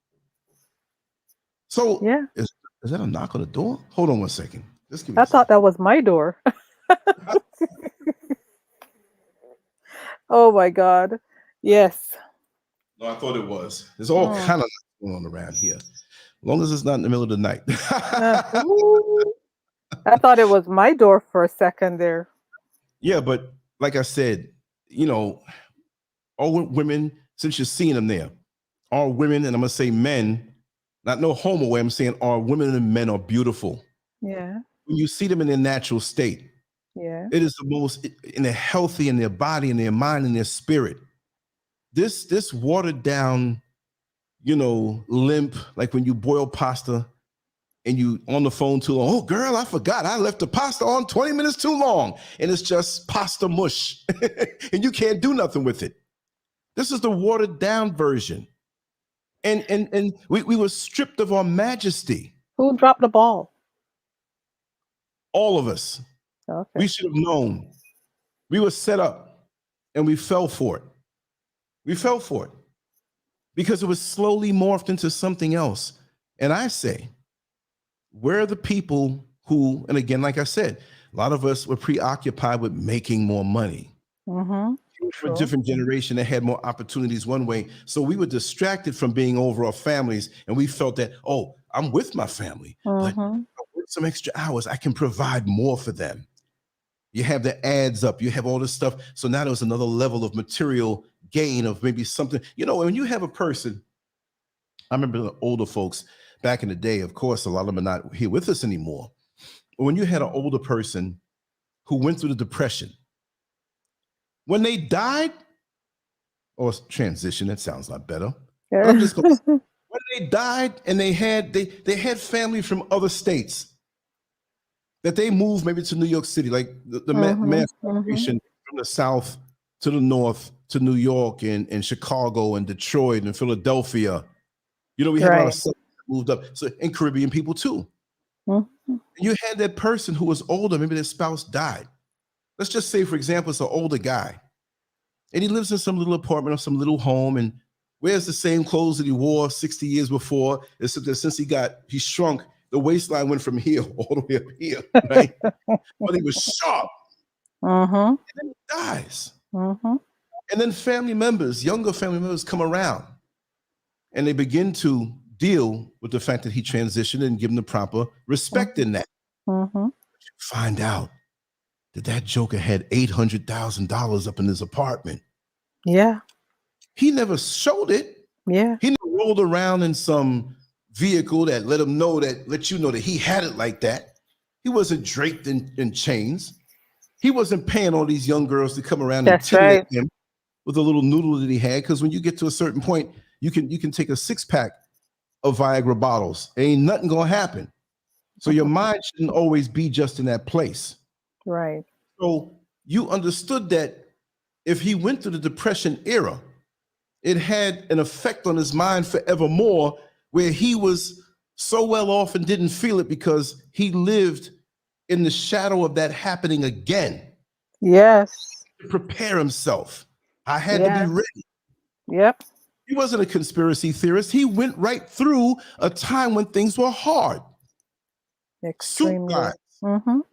So yeah. Is that a knock on the door? Hold on one second. Just give me I thought that was my door. Oh my God. Yes. No, I thought it was. There's all kind of going on around here. As long as it's not in the middle of the night. I thought it was my door for a second there. Yeah, but like I said, all women, since you're seeing them there, all women, and I'm going to say men, not no homo way, I'm saying all women and men are beautiful. Yeah. When you see them in their natural state, it is the most in their healthy, in their body, in their mind, in their spirit. This watered down, limp, like when you boil pasta and you on the phone too long. Oh, girl, I forgot. I left the pasta on 20 minutes too long. And it's just pasta mush. And you can't do nothing with it. This is the watered down version. And we were stripped of our majesty. Who dropped the ball? All of us. Okay. We should have known. We were set up and we fell for it. We fell for it because it was slowly morphed into something else. And I say, where are the people who, and again, like I said, a lot of us were preoccupied with making more money. For a different generation that had more opportunities one way. So we were distracted from being over our families, and we felt that, oh, I'm with my family, but with some extra hours, I can provide more for them. You have the ads up, you have all this stuff. So now there's another level of material gain of maybe something, when you have a person, I remember the older folks back in the day, of course, a lot of them are not here with us anymore. But when you had an older person who went through the Depression, when they died, or transition, that sounds a lot better. But I'm just going to say, when they died and they had family from other states that they moved maybe to New York City, like the mass migration from the South to the North to New York and Chicago and Detroit and Philadelphia. You know, we had a lot of stuff that moved up. So, and Caribbean people too. And you had that person who was older, maybe their spouse died. Let's just say, for example, it's an older guy. And he lives in some little apartment or some little home and wears the same clothes that he wore 60 years before, except that since he shrunk, the waistline went from here all the way up here, right? But he was sharp. And then he dies. And then family members, younger family members come around and they begin to deal with the fact that he transitioned and give him the proper respect in that. Find out that joker had $800,000 up in his apartment. Yeah. He never showed it. Yeah. He never rolled around in some vehicle that let you know that he had it like that. He wasn't draped in chains. He wasn't paying all these young girls to come around and titillate him with a little noodle that he had. Because when you get to a certain point, you can take a 6-pack of Viagra bottles. Ain't nothing gonna happen. So your mind shouldn't always be just in that place. Right. So you understood that if he went through the Depression era, it had an effect on his mind forevermore, where he was so well off and didn't feel it because he lived in the shadow of that happening again. Yes. To prepare himself. I had to be ready. Yep. He wasn't a conspiracy theorist. He went right through a time when things were hard. Extremely. Soup lines,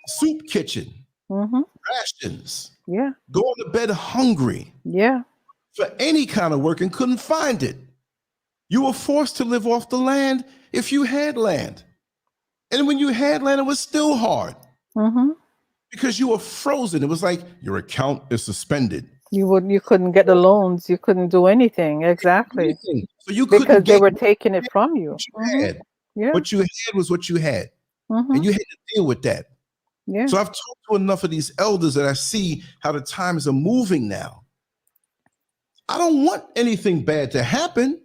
soup kitchen, rations. Yeah. Going to bed hungry. Yeah. For any kind of work and couldn't find it. You were forced to live off the land if you had land. And when you had land, it was still hard. Because you were frozen. It was like your account is suspended. You couldn't get the loans. You couldn't do anything. Exactly. Anything. So you couldn't because they were taking it from you. What you had. Yeah. What you had was what you had. And you had to deal with that. Yeah. So I've talked to enough of these elders that I see how the times are moving now. I don't want anything bad to happen,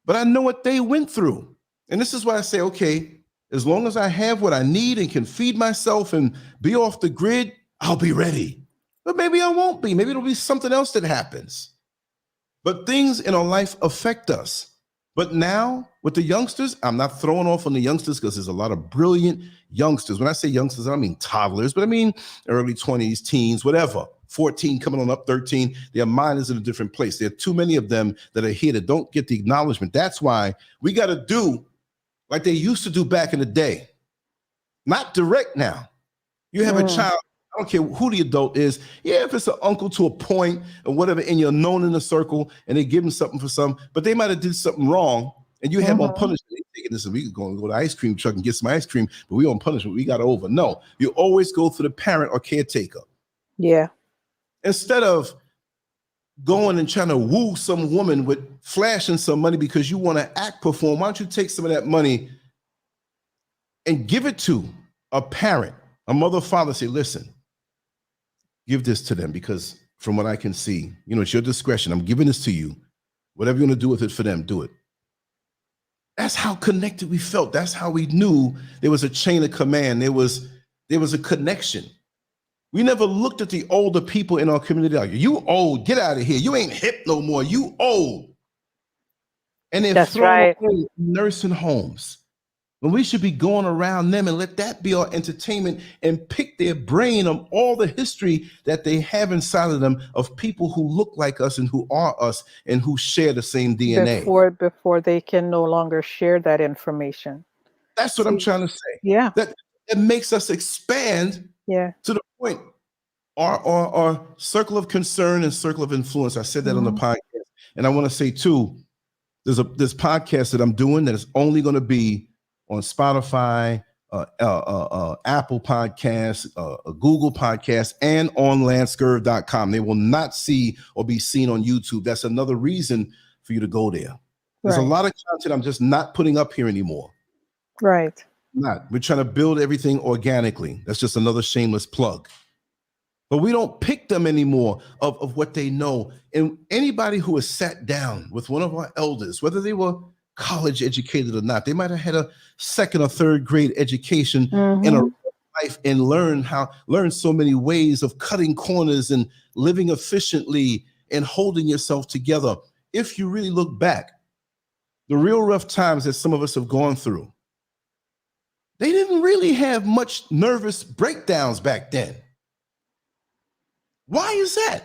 but I know what they went through. And this is why I say, okay, as long as I have what I need and can feed myself and be off the grid, I'll be ready. But maybe I won't be. Maybe it'll be something else that happens. But things in our life affect us. But now with the youngsters, I'm not throwing off on the youngsters because there's a lot of brilliant youngsters. When I say youngsters, I don't mean toddlers, but I mean early 20s, teens, whatever. 14 coming on up 13. Their mind is in a different place. There are too many of them that are here that don't get the acknowledgement. That's why we got to do like they used to do back in the day. Not direct now. You have a child, I don't care who the adult is. Yeah, if it's an uncle to a point or whatever, and you're known in a circle and they give them something for some, but they might have did something wrong and you have on punishment. They taking this and we going to go to the ice cream truck and get some ice cream, but we on punishment. We got over. No, you always go through the parent or caretaker. Yeah. Instead of going and trying to woo some woman with flashing some money because you want to act perform, why don't you take some of that money and give it to a parent, a mother, father, say, listen, give this to them because from what I can see, it's your discretion. I'm giving this to you. Whatever you want to do with it for them, do it. That's how connected we felt. That's how we knew there was a chain of command. There was a connection. We never looked at the older people in our community like, you old, get out of here. You ain't hip no more. You old. And they're thrown away in nursing homes. When we should be going around them and let that be our entertainment and pick their brain on all the history that they have inside of them of people who look like us and who are us and who share the same DNA. Before they can no longer share that information. That's what I'm trying to say. Yeah. That makes us expand to the point. Our circle of concern and circle of influence. I said that on the podcast. And I want to say too, there's this podcast that I'm doing that is only going to be on Spotify, Apple Podcasts, Google Podcasts, and on TheLanceScurv.com. They will not see or be seen on YouTube. That's another reason for you to go there. There's a Right. lot of content I'm just not putting up here anymore. Right. Not. We're trying to build everything organically. That's just another shameless plug. But we don't pick them anymore of what they know. And anybody who has sat down with one of our elders, whether they were college educated or not, they might have had a second or third grade education in a Mm-hmm. life and learn so many ways of cutting corners and living efficiently and holding yourself together. If you really look back, the real rough times that some of us have gone through, they didn't really have much nervous breakdowns back then. Why is that?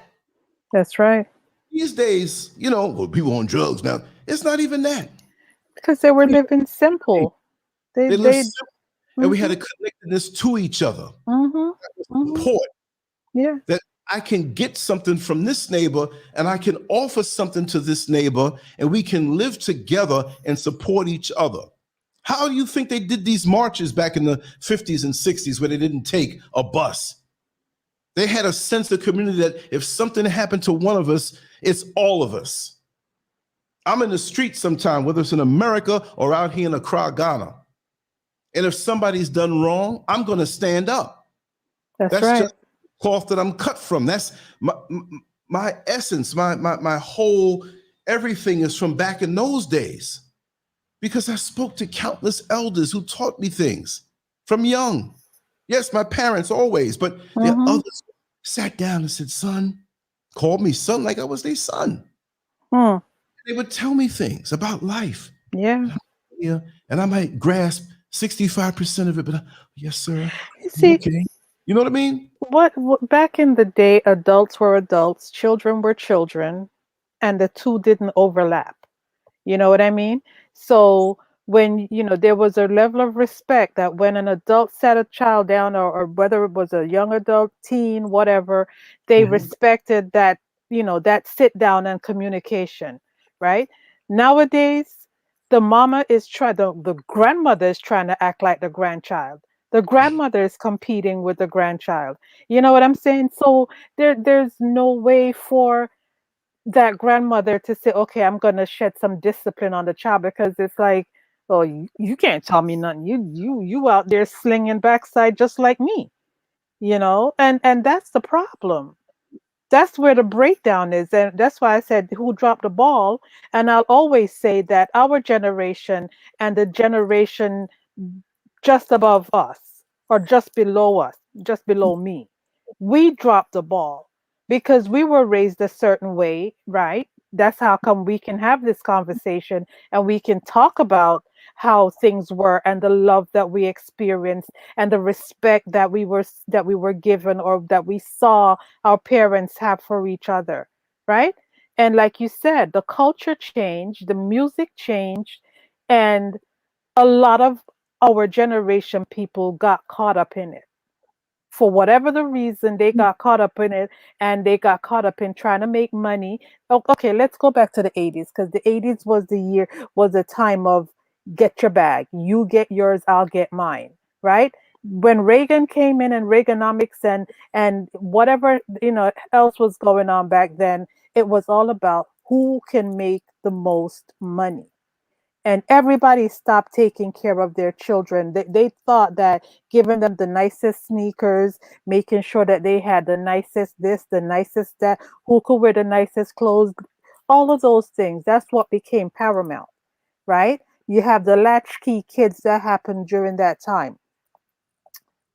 That's right. These days, well, people on drugs now. It's not even that. Because they were We living simple. They They live they simple, and we had mm-hmm. a connectedness to each other. Mm-hmm. That was Mm-hmm. important. Yeah. That I can get something from this neighbor, and I can offer something to this neighbor, and we can live together and support each other. How do you think they did these marches back in the 50s and 60s where they didn't take a bus? They had a sense of community that if something happened to one of us, it's all of us. I'm in the street sometime, whether it's in America or out here in Accra, Ghana. And if somebody's done wrong, I'm going to stand up. That's That's right. just cloth that I'm cut from. That's my essence, my whole everything is from back in those days. Because I spoke to countless elders who taught me things from young. Yes, my parents always, but there are Mm-hmm. others who sat down and said, son, called me son like I was their son. Mm. They would tell me things about life. Yeah. Yeah, and I might grasp 65% of it, but yes, sir. You see, Okay. You know what I mean? what back in the day, adults were adults, children were children, and the two didn't overlap. You know what I mean? So when, there was a level of respect that when an adult sat a child down, or whether it was a young adult, teen, whatever, they Mhm. respected that, that sit down and communication, right? Nowadays, the grandmother is trying to act like the grandchild. The grandmother is competing with the grandchild. You know what I'm saying? So there's no way for that grandmother to say, okay, I'm going to shed some discipline on the child, because it's like, oh, you can't tell me nothing. You out there slinging backside just like me, and that's the problem. That's where the breakdown is. And that's why I said who dropped the ball. And I'll always say that our generation and the generation just above us, or just below us, just below me, we dropped the ball because we were raised a certain way, right? That's how come we can have this conversation and we can talk about how things were and the love that we experienced and the respect that we were given, or that we saw our parents have for each other, right? And like you said, the culture changed, the music changed, and a lot of our generation people got caught up in it. For whatever the reason, they got caught up in it, and they got caught up in trying to make money. Okay, let's go back to the 80s, because the 80s was a time of get your bag. You get yours, I'll get mine, right? When Reagan came in and Reaganomics and whatever, else was going on back then, it was all about who can make the most money, and everybody stopped taking care of their children. They thought that giving them the nicest sneakers, making sure that they had the nicest this, the nicest that, who could wear the nicest clothes, all of those things, that's what became paramount, right? You have the latchkey kids that happened during that time.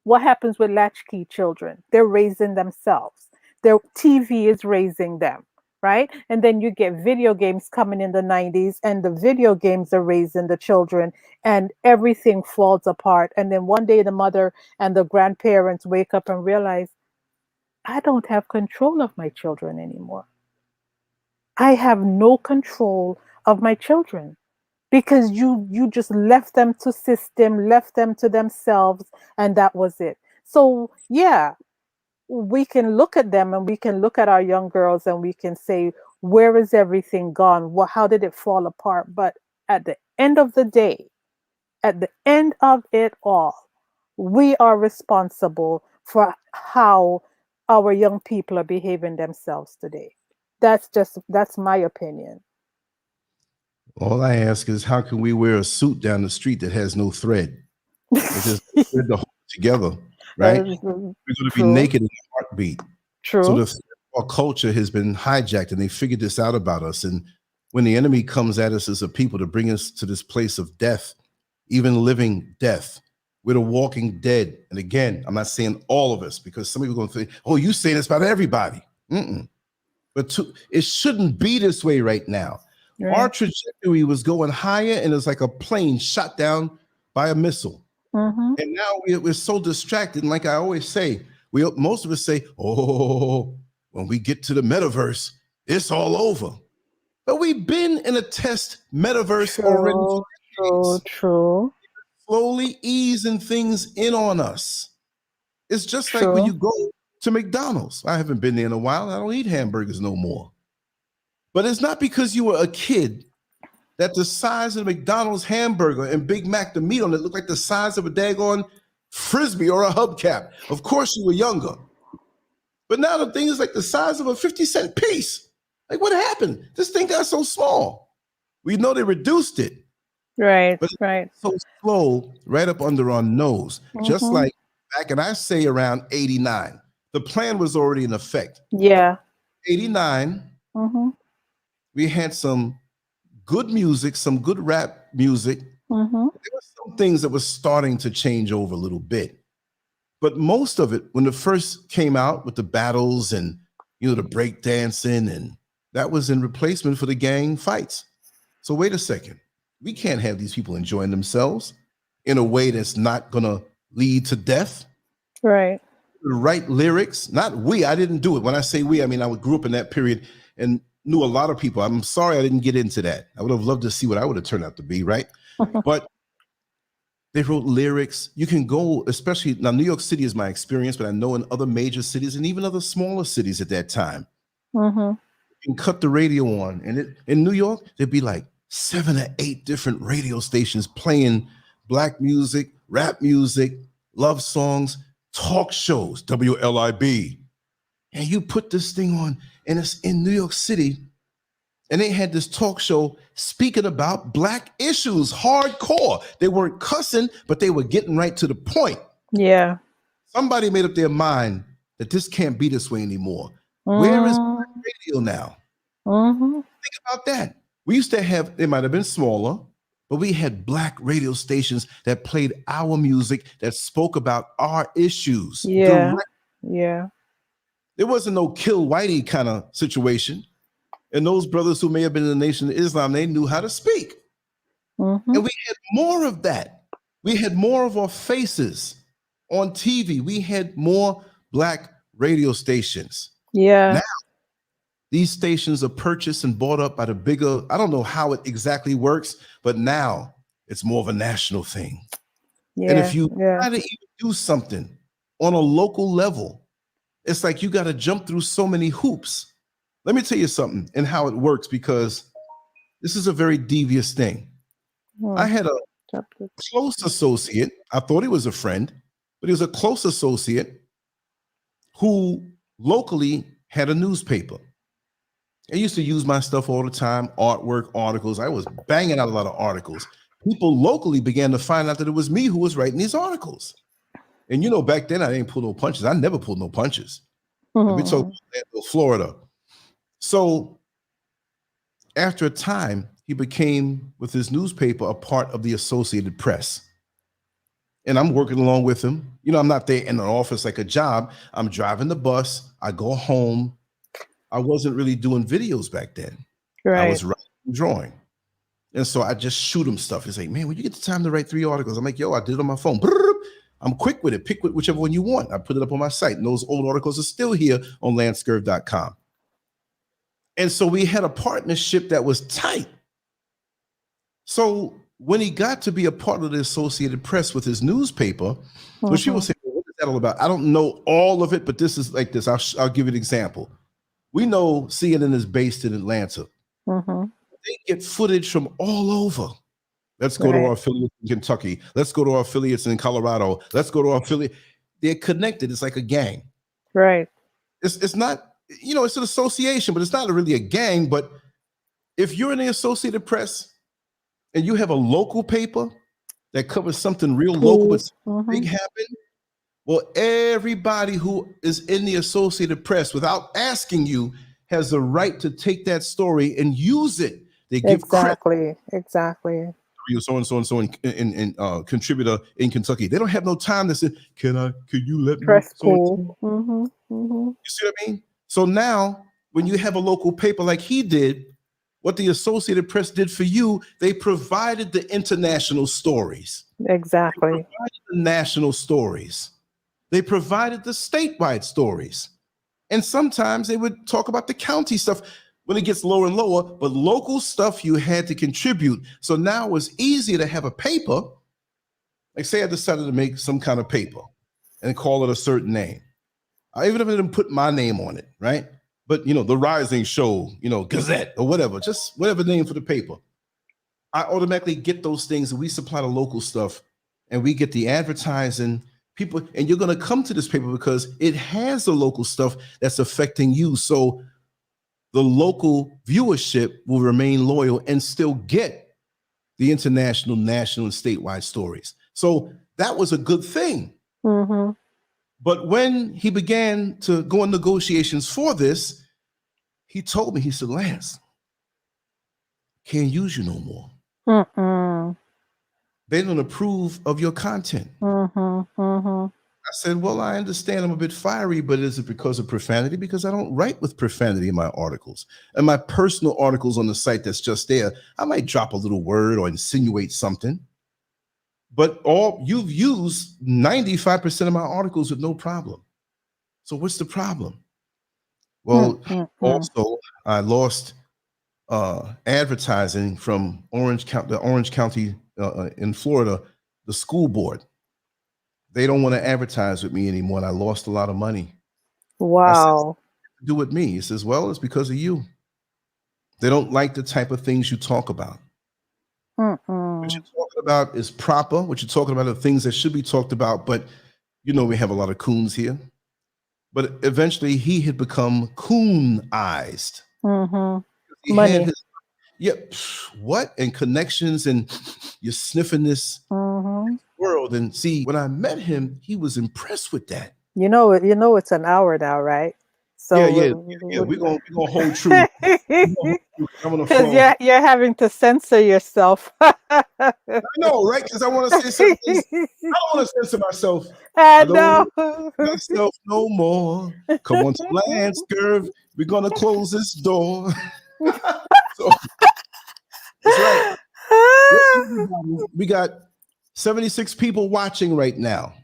What happens with latchkey children? They're raising themselves. Their TV is raising them, right? And then you get video games coming in the 90s, and the video games are raising the children, and everything falls apart. And then one day the mother and the grandparents wake up and realize, I don't have control of my children anymore. I have no control of my children, because you just left them to system, left them to themselves, and that was it. So yeah, we can look at them, and we can look at our young girls, and we can say, where is everything gone? How did it fall apart? But at the end of the day, at the end of it all, we are responsible for how our young people are behaving themselves today. That's my opinion. All I ask is, how can we wear a suit down the street that has no thread? If there's no thread to hold it together, right? We're going to be True. naked in a heartbeat. So True. our culture has been hijacked, and they figured this out about us. And when the enemy comes at us as a people to bring us to this place of death, even living death, we're the walking dead. And again, I'm not saying all of us, because some people are going to think, oh, you say this about everybody. But it shouldn't be this way right now. Right. Our trajectory was going higher, and it's like a plane shot down by a missile. Mm-hmm. And now we're so distracted. And like I always say, most of us say, oh, when we get to the metaverse, it's all over. But we've been in a test metaverse already. True. Slowly easing things in on us. It's just like when you go to McDonald's. I haven't been there in a while. I don't eat hamburgers no more. But it's not because you were a kid that the size of the McDonald's hamburger and Big Mac, the meat on it, looked like the size of a daggone Frisbee or a hubcap. Of course you were younger. But now the thing is like the size of a 50-cent piece. Like, what happened? This thing got so small. We know they reduced it. Right, but right. So slow, right up under our nose. Just like back, and I say around 89. The plan was already in effect. Yeah. 89, we had some good music, some good rap music. There were some things that were starting to change over a little bit. But most of it, when it first came out with the battles and, the break dancing, and that was in replacement for the gang fights. So wait a second. We can't have these people enjoying themselves in a way that's not going to lead to death. Right. The right lyrics, not we. I didn't do it. When I say we, I mean, I grew up in that period and knew a lot of people. I'm sorry I didn't get into that. I would have loved to see what I would have turned out to be, right? But they wrote lyrics. You can go, especially now, New York City is my experience, but I know in other major cities and even other smaller cities at that time, you can cut the radio on. And in New York, there'd be like 7 or 8 different radio stations playing black music, rap music, love songs, talk shows, WLIB. And you put this thing on, and it's in New York City, and they had this talk show speaking about black issues, hardcore. They weren't cussing, but they were getting right to the point. Yeah. Somebody made up their mind that this can't be this way anymore. Where is black radio now? Think about that. We used to have, they might have been smaller, but we had black radio stations that played our music, that spoke about our issues. Yeah. Yeah. There wasn't no kill whitey kind of situation. And those brothers who may have been in the Nation of Islam, they knew how to speak. And we had more of that. We had more of our faces on TV. We had more black radio stations. Yeah. Now, these stations are purchased and bought up by the bigger, I don't know how it exactly works, but now it's more of a national thing. And if you try to even do something on a local level, it's like you got to jump through so many hoops. Let me tell you something and how it works, because this is a very devious thing. I had a close associate. I thought he was a friend, but he was a close associate who locally had a newspaper. I used to use my stuff all the time, artwork, articles. I was banging out a lot of articles. People locally began to find out that it was me who was writing these articles. And back then I didn't pull no punches. I never pulled no punches. I've been told Florida. So after a time, he became, with his newspaper, a part of the Associated Press. And I'm working along with him. I'm not there in an office like a job. I'm driving the bus. I go home. I wasn't really doing videos back then. Right. I was writing and drawing. And so I just shoot him stuff. He's like, man, when you get the time to write 3 articles, I'm like, yo, I did it on my phone. I'm quick with it. Pick whichever one you want. I put it up on my site. And those old articles are still here on LanceScurv.com. And so we had a partnership that was tight. So when he got to be a part of the Associated Press with his newspaper, which people say, well, what is that all about? I don't know all of it, but this is like this. I'll give you an example. We know CNN is based in Atlanta. They get footage from all over. Let's go to our affiliates in Kentucky. Let's go to our affiliates in Colorado. Let's go to our affiliate. They're connected. It's like a gang. Right. It's not, it's an association, but it's not really a gang. But if you're in the Associated Press, and you have a local paper that covers something real local, but big happen. Well, everybody who is in the Associated Press, without asking you, has the right to take that story and use it. They give credit. Exactly. So and so and so and contributor in Kentucky. They don't have no time to say, Can you let me? So you see what I mean? So now, when you have a local paper like he did, what the Associated Press did for you, they provided the international stories. Exactly. They provided the national stories. They provided the statewide stories. And sometimes they would talk about the county stuff when it gets lower and lower, but local stuff you had to contribute. So now it was easier to have a paper. Like say I decided to make some kind of paper and call it a certain name. Even if I didn't put my name on it, right? But the Rising Show, Gazette or whatever, just whatever name for the paper. I automatically get those things and we supply the local stuff and we get the advertising. People, and you're going to come to this paper because it has the local stuff that's affecting you. So the local viewership will remain loyal and still get the international, national, and statewide stories. So that was a good thing. But when he began to go in negotiations for this, he told me, he said, Lance, can't use you no more. They don't approve of your content. I said, well, I understand I'm a bit fiery, but is it because of profanity? Because I don't write with profanity in my articles. And my personal articles on the site that's just there, I might drop a little word or insinuate something. But you've used 95% of my articles with no problem. So what's the problem? Well, also, I lost advertising from the Orange County in Florida, the school board. They don't want to advertise with me anymore, and I lost a lot of money. Wow. I said, what to do with me? He says, well, it's because of you. They don't like the type of things you talk about. What you're talking about is proper. What you're talking about are things that should be talked about, but we have a lot of coons here. But eventually he had become coonized. He had his, what? And connections, and you're sniffing this world. And see, when I met him, he was impressed with that. It's an hour now, right? So yeah. We're gonna hold true. Because you're having to censor yourself. I know, right? Because I want to say certain things. I don't want to censor myself. I don't myself no more. Come on to LanceScurv. We're gonna close this door. So that's right. We got 76 people watching right now.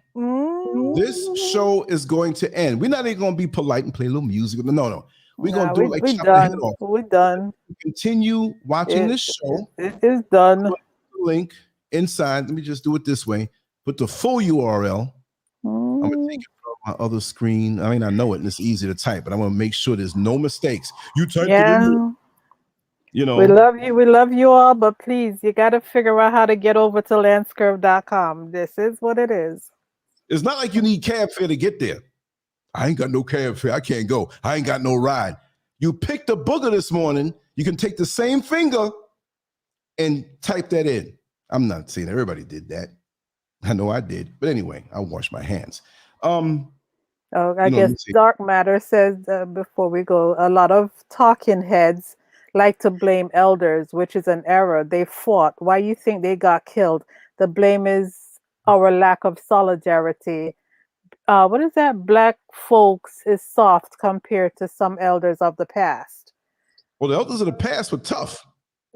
This show is going to end. We're not even going to be polite and play a little music. No. We're going to do it like chop the head off. We're done. Continue watching this show. It is done. Put the link inside. Let me just do it this way. Put the full URL. I'm going to take it from my other screen. I mean, I know it and it's easy to type, but I want to make sure there's no mistakes. You typed it in. We love you all, but please, you got to figure out how to get over to LanceScurv.com. This is what it is. It's not like you need cab fare to get there. I ain't got no cab fare. I can't go. I ain't got no ride. You picked a booger this morning. You can take the same finger and type that in. I'm not saying everybody did that. I know I did. But anyway, I wash my hands. I guess Dark Matter says before we go, a lot of talking heads like to blame elders, which is an error. They fought. Why you think they got killed? The blame is our lack of solidarity. What is that? Black folks is soft compared to some elders of the past. Well, the elders of the past were tough.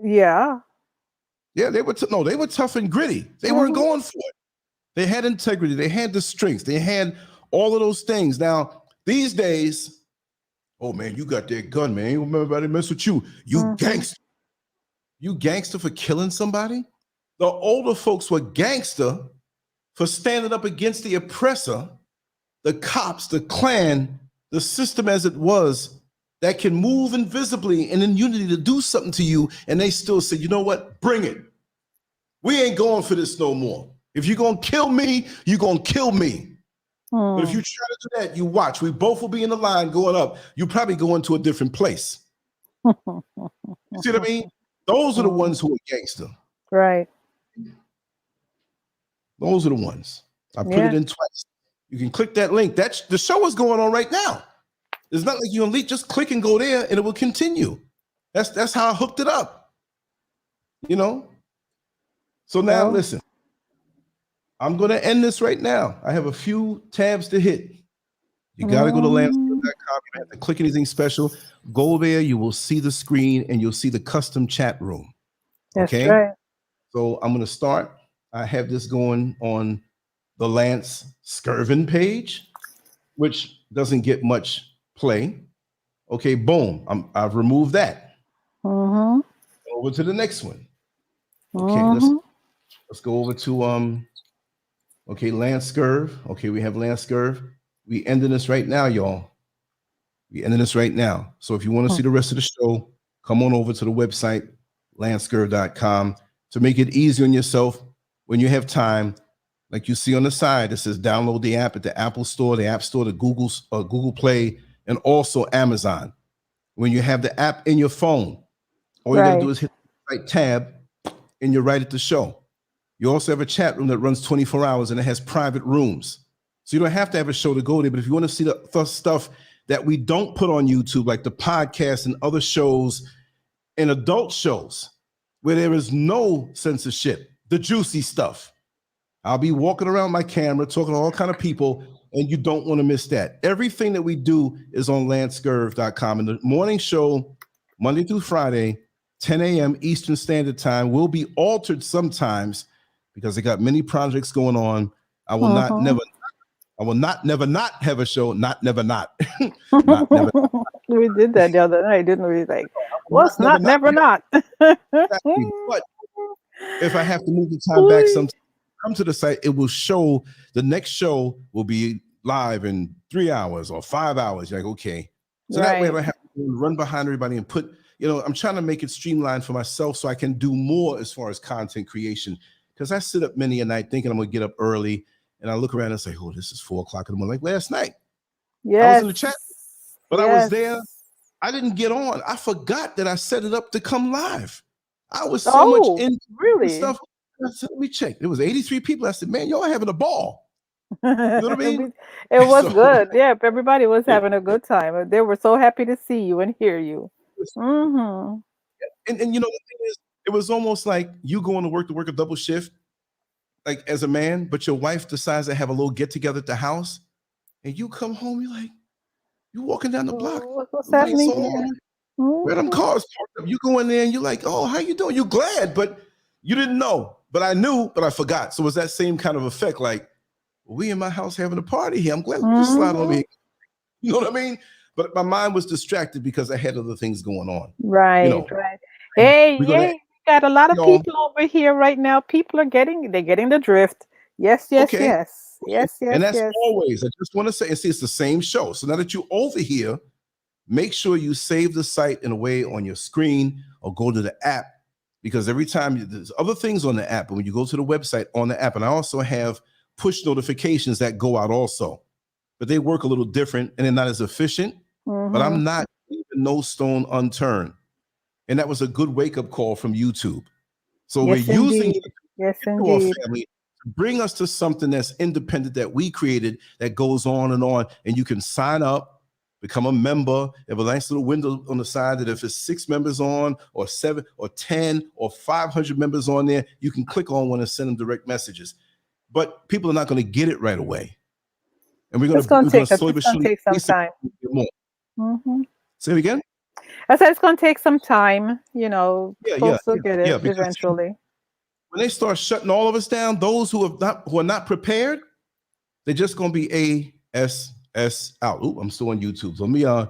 Yeah. Yeah, they were they were tough and gritty. They weren't going for it. They had integrity. They had the strength. They had all of those things. Now, these days, oh man, you got that gun, man. Ain't remember everybody mess with you. You gangster. You gangster for killing somebody? The older folks were gangster for standing up against the oppressor, the cops, the Klan, the system as it was, that can move invisibly and in unity to do something to you, and they still say, you know what, bring it. We ain't going for this no more. If you're going to kill me, you're going to kill me. But if you try to do that, you watch. We both will be in the line going up. You probably go into a different place. You see what I mean? Those are the ones who are gangster. Right. Those are the ones. I put it in twice. You can click that link. That's the show is going on right now. It's not like you only just click and go there and it will continue. That's how I hooked it up. You know? So now listen. I'm going to end this right now. I have a few tabs to hit. You got to go to LanceScurv.com. You have to click anything special. Go there. You will see the screen and you'll see the custom chat room. Okay? That's right. So I'm going to start. I have this going on the Lance Scurvin page, which doesn't get much play. Okay, boom. I've removed that. Over to the next one. Okay, let's go over to okay, LanceScurv. Okay, we have LanceScurv. We ending this right now, y'all. We ending this right now. So if you want to see the rest of the show, come on over to the website, LanceScurv.com, to make it easy on yourself when you have time. Like you see on the side, it says download the app at the Apple Store, the App Store, the Google Play, and also Amazon. When you have the app in your phone, all you got to do is hit the right tab, and you're right at the show. You also have a chat room that runs 24 hours, and it has private rooms. So you don't have to have a show to go there, but if you want to see the stuff that we don't put on YouTube, like the podcast and other shows and adult shows where there is no censorship, the juicy stuff, I'll be walking around my camera, talking to all kind of people, and you don't want to miss that. Everything that we do is on LanceScurv.com. And the morning show, Monday through Friday, 10 a.m. Eastern Standard Time, will be altered sometimes because they got many projects going on. I will not have a show. Not. We did that the other night, didn't we? Like, what's never not. Exactly. But if I have to move the time back sometime, come to the site, it will show the next show will be live in 3 hours or 5 hours. You're like, okay. So that way I don't have to run behind everybody and put, I'm trying to make it streamlined for myself so I can do more as far as content creation. Because I sit up many a night thinking I'm going to get up early, and I look around and say, oh, this is 4 o'clock in the morning. Like last night. I was in the chat, but I was there. I didn't get on. I forgot that I set it up to come live. I was so much into stuff. I said, let me check. There was 83 people. I said, man, y'all having a ball. You know what I mean? It was good. Yeah, everybody was having a good time. They were so happy to see you and hear you. And the thing is, it was almost like you going to work a double shift, like as a man, but your wife decides to have a little get together at the house, and you come home, you're like, you walking down the block. What's happening so long. Where them cars parked up? You go in there and you're like, oh, how you doing? You're glad, but you didn't know. But I knew, but I forgot. So it was that same kind of effect, like, we in my house having a party here. I'm glad we just slide over here. You know what I mean? But my mind was distracted because I had other things going on. Right. Hey, we got a lot of people over here right now. People are getting the drift. Yes. And that's always, I just want to say, and see, it's the same show. So now that you're over here, make sure you save the site in a way on your screen or go to the app, because every time there's other things on the app, but when you go to the website on the app, and I also have push notifications that go out also, but they work a little different and they're not as efficient, but I'm not leaving no stone unturned. And that was a good wake-up call from YouTube. So we're using our family to bring us to something that's independent that we created that goes on, and you can sign up, become a member. They have a nice little window on the side that if it's 6 members on, or 7 or 10 or 500 members on there, you can click on one and send them direct messages. But people are not going to get it right away. And we're going to slowly but surely take some time. Say it again? I said it's going to take some time, folks will get it eventually. When they start shutting all of us down, those who are not prepared, they're just going to be ASS out. Ooh, I'm still on YouTube. So I'm going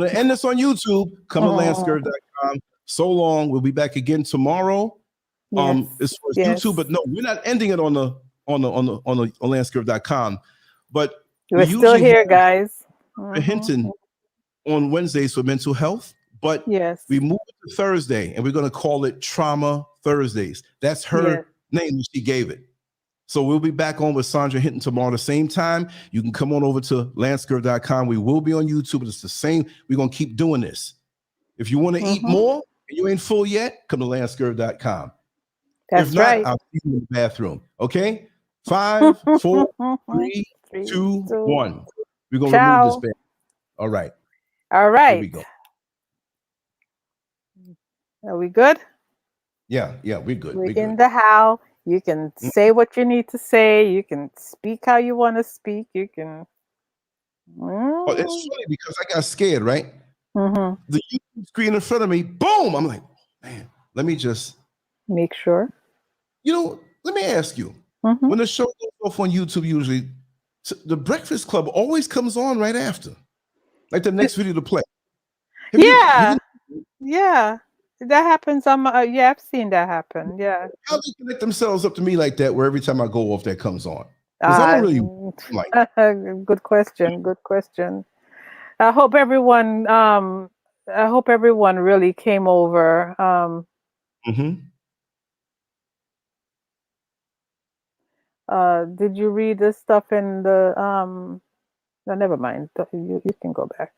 to end this on YouTube. Come to LanceScurv.com. So long. We'll be back again tomorrow. As far as YouTube, but no, we're not ending it on LanceScurv.com. But we're still here, guys. Hinton on Wednesdays for mental health, but we moved it to Thursday, and we're going to call it Trauma Thursdays. That's her name that she gave it. So we'll be back on with Sandra Hinton tomorrow at the same time. You can come on over to LanceScurv.com. We will be on YouTube. It's the same. We're going to keep doing this. If you want to eat more and you ain't full yet, come to LanceScurv.com. That's If not, right. I'll see you in the bathroom. Okay? 5, 4, 3, 2, 1. We're going to remove this band. All right. All right. Here we go. Are we good? Yeah, we're good. We're in the house. You can say what you need to say. You can speak how you want to speak. You can. Oh, it's funny because I got scared, right? The YouTube screen in front of me, boom! I'm like, man, let me just make sure. Let me ask you. When the show goes off on YouTube, usually the Breakfast Club always comes on right after, like the next video to play. Yeah, that happens. Yeah, I've seen that happen. Yeah. How do they connect themselves up to me like that, where every time I go off, that comes on? Because I don't really like. Good question. Good question. I hope everyone. Really came over. Did you read the stuff in the? No, never mind. You can go back.